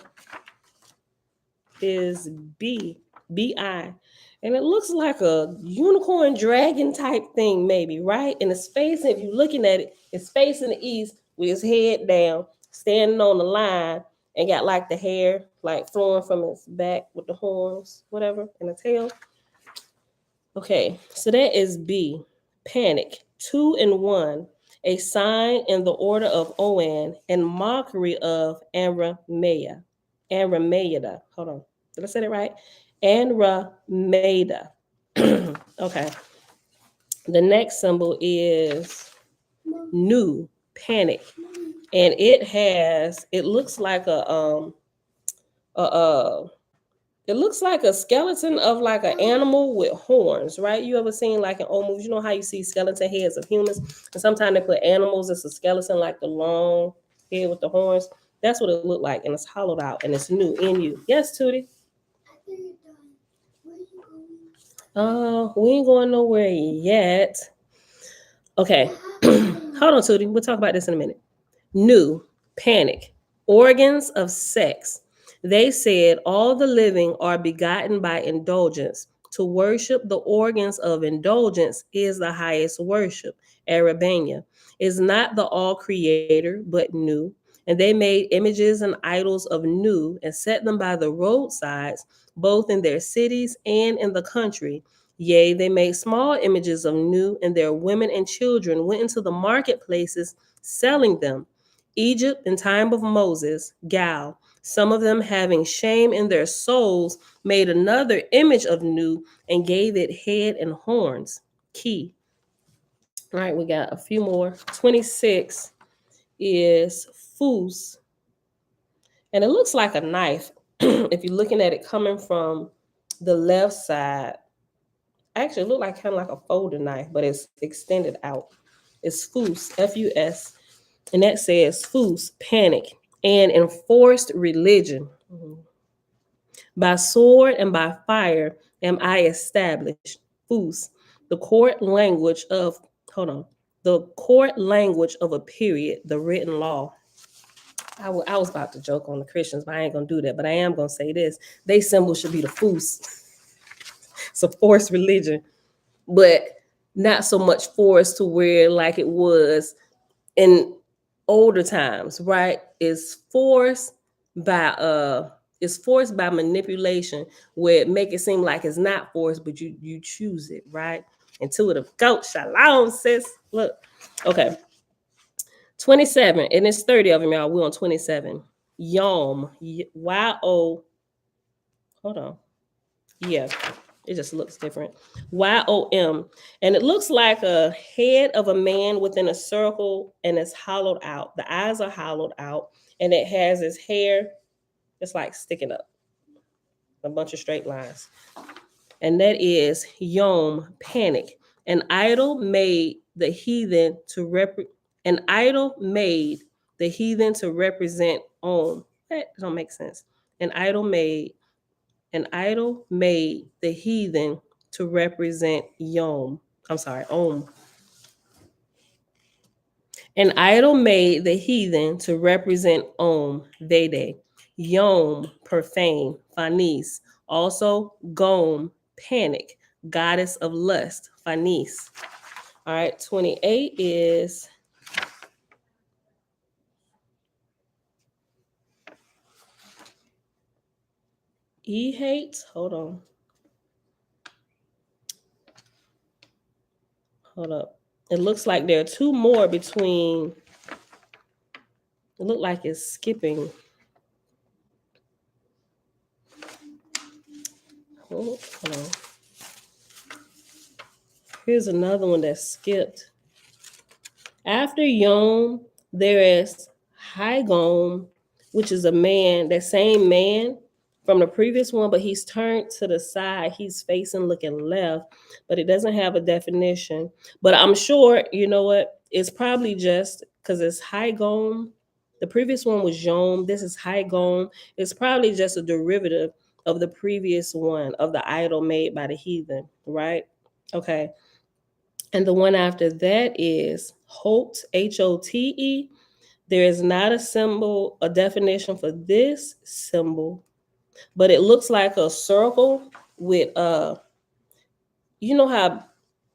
is BI. And it looks like a unicorn dragon type thing, maybe, right? And it's facing, if you're looking at it, it's facing the east with his head down, standing on the line, and got like the hair like flowing from his back with the horns, whatever, and the tail. Okay, so that is B. Panic. 2 and 1. A sign in the order of Oan and mockery of Anrameya. Anrameida. Hold on. Did I say that right? Anrameida. Okay. The next symbol is Nu. Panic. And it looks like a it looks like a skeleton of like an animal with horns, right? You ever seen like in old movies? You know how you see skeleton heads of humans, and sometimes they put animals. It's a skeleton like the long head with the horns. That's what it looked like, and it's hollowed out, and it's new in you. Yes, Tootie. We ain't going nowhere yet. Okay, hold on, Tootie. We'll talk about this in a minute. New, panic, organs of sex. They said all the living are begotten by indulgence. To worship the organs of indulgence is the highest worship. Arabania is not the all creator, but new. And they made images and idols of Nu and set them by the roadsides, both in their cities and in the country. Yea, they made small images of Nu, and their women and children went into the marketplaces selling them. Egypt in time of Moses, Gal, some of them having shame in their souls, made another image of Nu and gave it head and horns. Key. All right, we got a few more. 26 is Fus, and it looks like a knife. If you're looking at it coming from the left side, actually it looked like kind of like a folding knife, but it's extended out. It's Fus, Fus, and that says Fus, panic, and enforced religion. By sword and by fire am I established. Fus, the court language of, hold on, the court language of a period, the written law. I was about to joke on the Christians, but I ain't gonna do that. But I am gonna say this: they symbol should be the Fus. It's a forced religion, but not so much forced to where like it was in older times, right? By it's forced by manipulation, where it make it seem like it's not forced, but you choose it, right? Intuitive coach, shalom, sis. Look, okay. 27, and it's 30 of them, y'all. We're on 27. Yom, Y-O, hold on. Yeah, it just looks different. Y-O-M. And it looks like a head of a man within a circle, and it's hollowed out. The eyes are hollowed out, and it has his hair, it's like sticking up. A bunch of straight lines. And that is Yom, panic. An idol made the heathen to represent Om. That don't make sense. An idol made the heathen to represent Yom. I'm sorry, Om. An idol made the heathen to represent Om, Vede. Yom, profane, Fanis. Also, Gom, panic, goddess of lust, Fanis. All right, 28 is hate. Hold on. Hold up. It looks like there are two more between. It looked like it's skipping. Hold on. Here's another one that skipped. After Yom, there is Hagom, which is a man, that same man from the previous one, but he's turned to the side. He's facing looking left, but it doesn't have a definition. But I'm sure, you know what? It's probably just because it's Hagom. The previous one was Yom. This is Hagom. It's probably just a derivative of the previous one, of the idol made by the heathen, right? Okay. And the one after that is Hote, Hote. There is not a symbol, a definition for this symbol, but it looks like a circle with you know how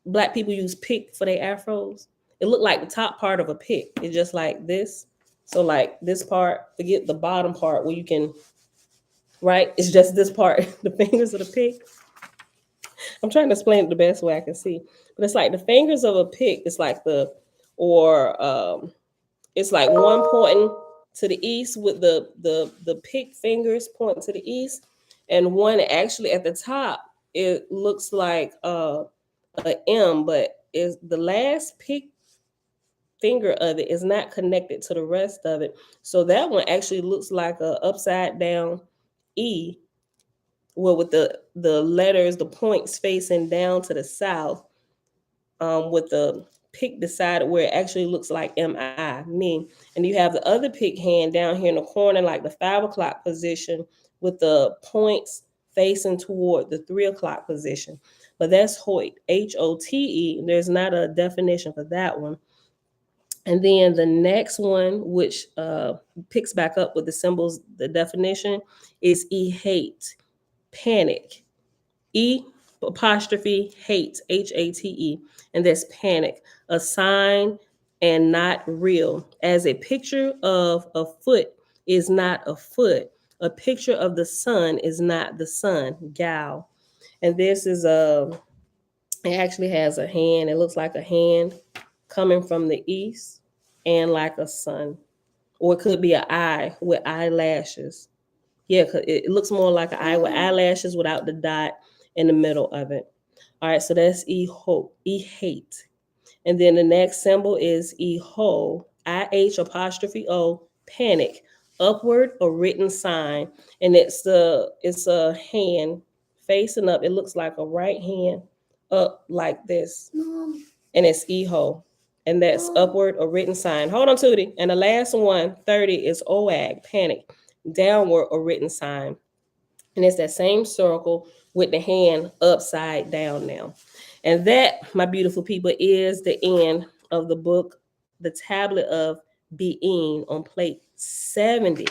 black people use pick for their afros? It looked like the top part of a pick. It's just like this. So like this part, forget the bottom part where you can, right? It's just this part, the fingers of the pick. I'm trying to explain it the best way I can see. But it's like the fingers of a pick. It's like it's like one pointing to the east with the pick fingers pointing to the east, and one actually at the top. It looks like a M, but is the last pick finger of it is not connected to the rest of it. So that one actually looks like a upside down E, well, with the letters, the points facing down to the south, with the pick decided where it actually looks like MI, me. And you have the other pick hand down here in the corner, like the 5 o'clock position, with the points facing toward the 3 o'clock position. But that's Hote, Hote. There's not a definition for that one. And then the next one, which picks back up with the symbols, the definition is hate, panic. E apostrophe hate, Hate, and that's panic, a sign and not real, as a picture of a foot is not a foot. A picture of the sun is not the sun. Gal. And this is it actually has a hand. It looks like a hand coming from the east and like a sun. Or it could be an eye with eyelashes. Yeah, it looks more like an eye with eyelashes without the dot in the middle of it. All right, so that's E hate. And then the next symbol is EHO, IH apostrophe O, panic, upward or written sign. And it's a hand facing up. It looks like a right hand up like this. Mom. And it's EHO. And that's upward or written sign. Hold on, Tootie. And the last one, 30, is OAG, panic, downward or written sign. And it's that same circle with the hand upside down now. And that, my beautiful people, is the end of the book, The Tablet of Being, on plate 70.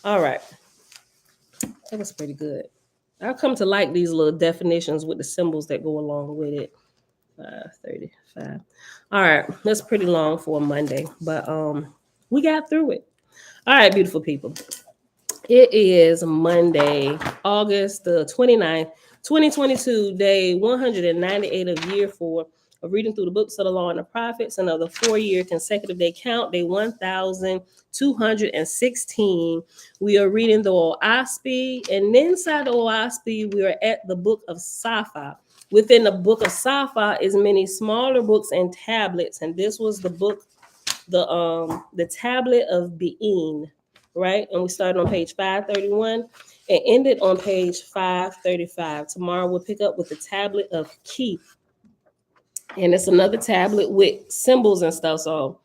All right. That was pretty good. I've come to like these little definitions with the symbols that go along with it. 35. All right. That's pretty long for a Monday, but we got through it. All right, beautiful people. It is Monday, August the 29th, 2022, day 198 of year 4 of reading through the books of the law and the prophets, and of the 4-year consecutive day count, day 1216. We are reading the Oahspe, and inside the Oahspe, we are at the book of Safa. Within the book of Safa is many smaller books and tablets, and this was the book, the tablet of Being. Right? And we started on page 531 and ended on page 535. Tomorrow we'll pick up with the tablet of Keith. And it's another tablet with symbols and stuff. So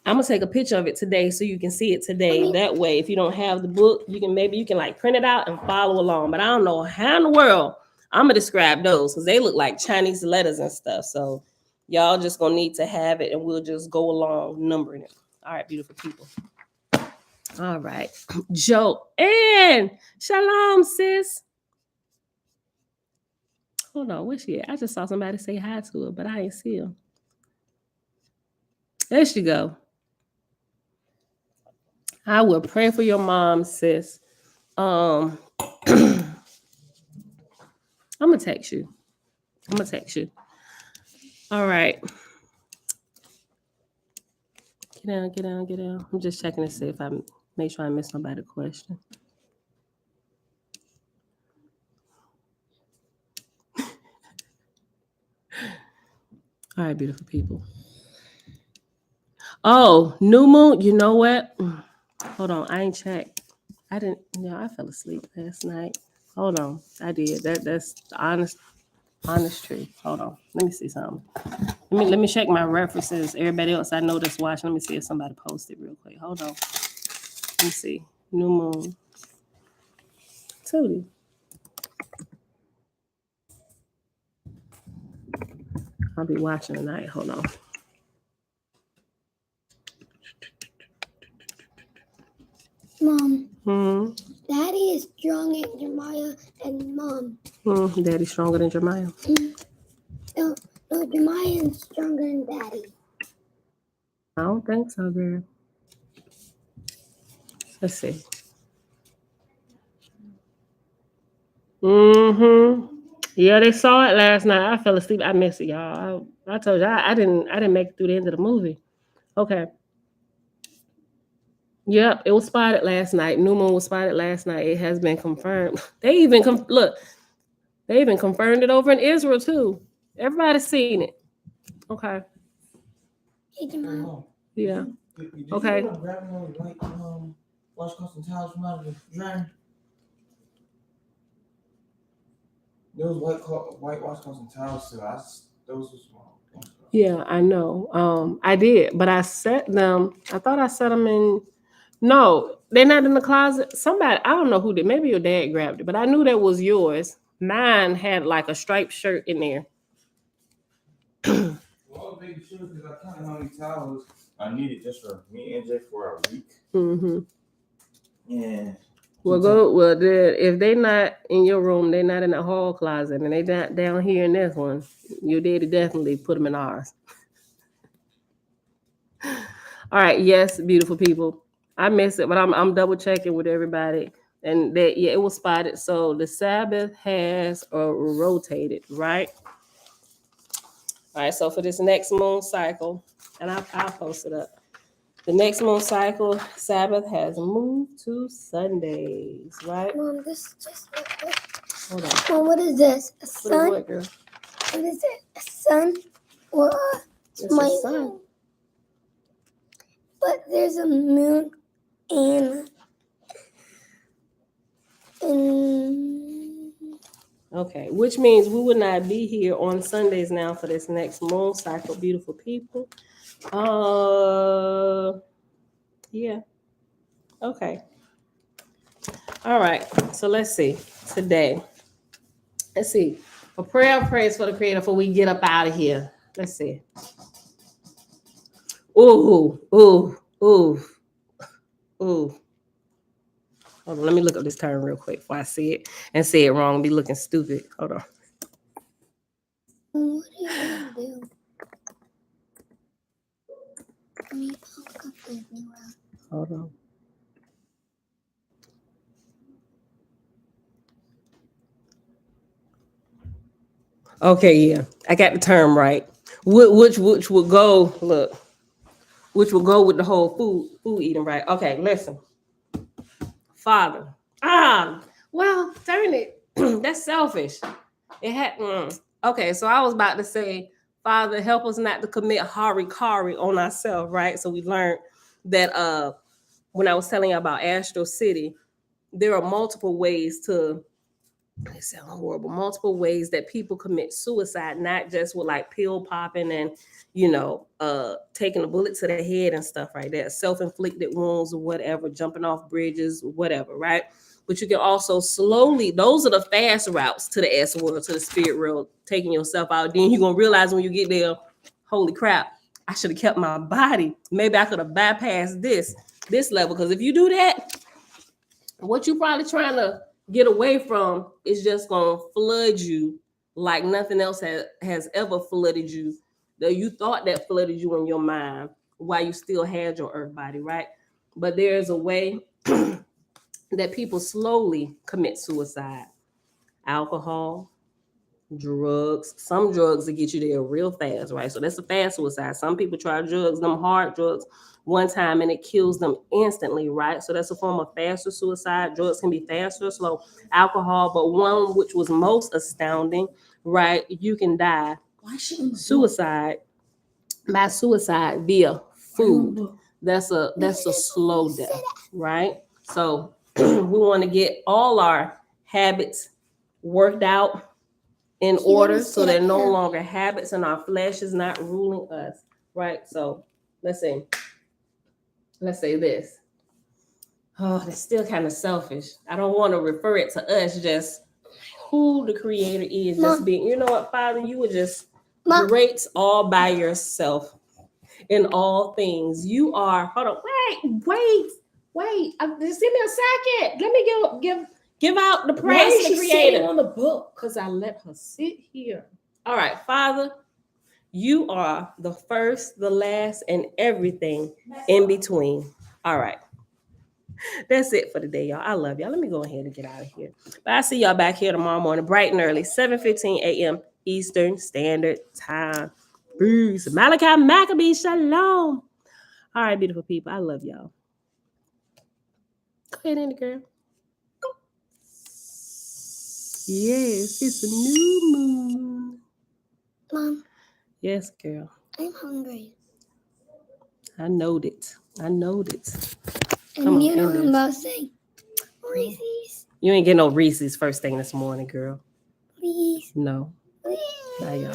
I'm gonna take a picture of it today so you can see it today. That way, if you don't have the book, you can like print it out and follow along. But I don't know how in the world I'm gonna describe those because they look like Chinese letters and stuff. So y'all just gonna need to have it and we'll just go along numbering it. All right, beautiful people. All right. Joanne. Shalom, sis. Hold on. Where's she at? I just saw somebody say hi to her, but I ain't see her. There she go. I will pray for your mom, sis. I'm gonna text you. All right. Get down. I'm just checking to see if I make sure I miss nobody's question. All right, beautiful people. Oh, new moon. You know what? Hold on. I ain't checked. I fell asleep last night. Hold on. I did. That's the honest truth. Hold on. Let me see something. Let me check my references. Everybody else I know that's watching. Let me see if somebody posted real quick. Hold on. Let me see. New moon. Tootie. I'll be watching tonight. Hold on. Mom. Daddy is stronger than Jeremiah and Mom. Daddy's stronger than Jeremiah. No, Jeremiah is stronger than Daddy. I don't think so, girl. Let's see. Yeah, they saw it last night. I fell asleep. I missed it, y'all. I told you I didn't make it through the end of the movie. Okay. Yep, it was spotted last night. New moon was spotted last night. It has been confirmed. They even confirmed it over in Israel too. Everybody's seen it. Okay. Hey, Jamal. Yeah. Did Okay. you grab those white washcloths towels from out of the dryer? Those white washcloths and towels those were small. Yeah, I know. I did, but I set them. I thought I set them in. No, they're not in the closet. Somebody, I don't know who did. Maybe your dad grabbed it, but I knew that was yours. Mine had like a striped shirt in there. Well, baby, sure, because I kind of know these towels I needed just for me and Jay for a week. Yeah. Well, if they not in your room, they're not in the hall closet, and they not down here in this one. Your daddy definitely put them in ours. All right, yes, beautiful people. I missed it, but I'm double checking with everybody. And that it was spotted. So the Sabbath has rotated, right? All right, so for this next moon cycle, and I'll post it up. The next moon cycle, Sabbath has moved to Sundays, right? Mom, this is just Hold on. Mom, what is this? A What is sun? what, girl? What is it? A sun or a It's a smiley? sun. But there's a moon and Okay, which means we would not be here on Sundays now for this next moon cycle, beautiful people. Yeah. Okay. All right. So let's see. Today, let's see. A prayer of praise for the Creator before we get up out of here. Let's see. Ooh, ooh, ooh, ooh. Hold on, let me look up this term real quick before I see it and say it wrong. Be looking stupid. Hold on. what are you gonna do? Let me poke up Disney World. Hold on. Okay, yeah, I got the term right. Which would go look, which will go with the whole food eating, right? Okay, listen, Father. Well, darn it, that's selfish. It had. Okay, so I was about to say, Father, help us not to commit harikari on ourselves, right? So we learned that when I was telling you about Astral City, there are multiple ways to. It sounds horrible. Multiple ways that people commit suicide, not just with like pill popping and taking a bullet to the head and stuff like that, self-inflicted wounds or whatever, jumping off bridges, whatever, right? But you can also slowly, those are the fast routes to the S world, to the spirit world, taking yourself out. Then you're gonna realize when you get there, holy crap, I should have kept my body. Maybe I could have bypassed this level. Because if you do that, what you probably trying to get away from is just gonna flood you like nothing else has ever flooded you. That you thought that flooded you in your mind while you still had your earth body, right? But there's a way that people slowly commit suicide. Alcohol, drugs. Some drugs that get you there real fast, right? So that's a fast suicide. Some people try drugs, them hard drugs, one time and it kills them instantly, right? So that's a form of faster suicide. Drugs can be faster or slow. Alcohol, but one which was most astounding, right? You can die suicide by suicide via food. That's a slow death, right? So we want to get all our habits worked out in order so they're no longer habits and our flesh is not ruling us, right? So let's say this. Oh, that's still kind of selfish. I don't want to refer it to us, just who the Creator is, just being, you know what, Father, you were just great all by yourself in all things. You are, hold on, wait. Just give me a second. Let me give out the praise to the Creator on the book, because I let her sit here. All right, Father, you are the first, the last, and everything in between. All right. That's it for today, y'all. I love y'all. Let me go ahead and get out of here. But I'll see y'all back here tomorrow morning, bright and early, 7:15 a.m. Eastern Standard Time. Peace. Malachi Maccabee, shalom. All right, beautiful people. I love y'all. Go ahead, Andy girl. Yes, it's a new moon. Mom. Yes, girl. I'm hungry. I knowed it. And you know what I'm about to say? Reese's. You ain't getting no Reese's first thing this morning, girl. Please. No. Please. Bye, y'all.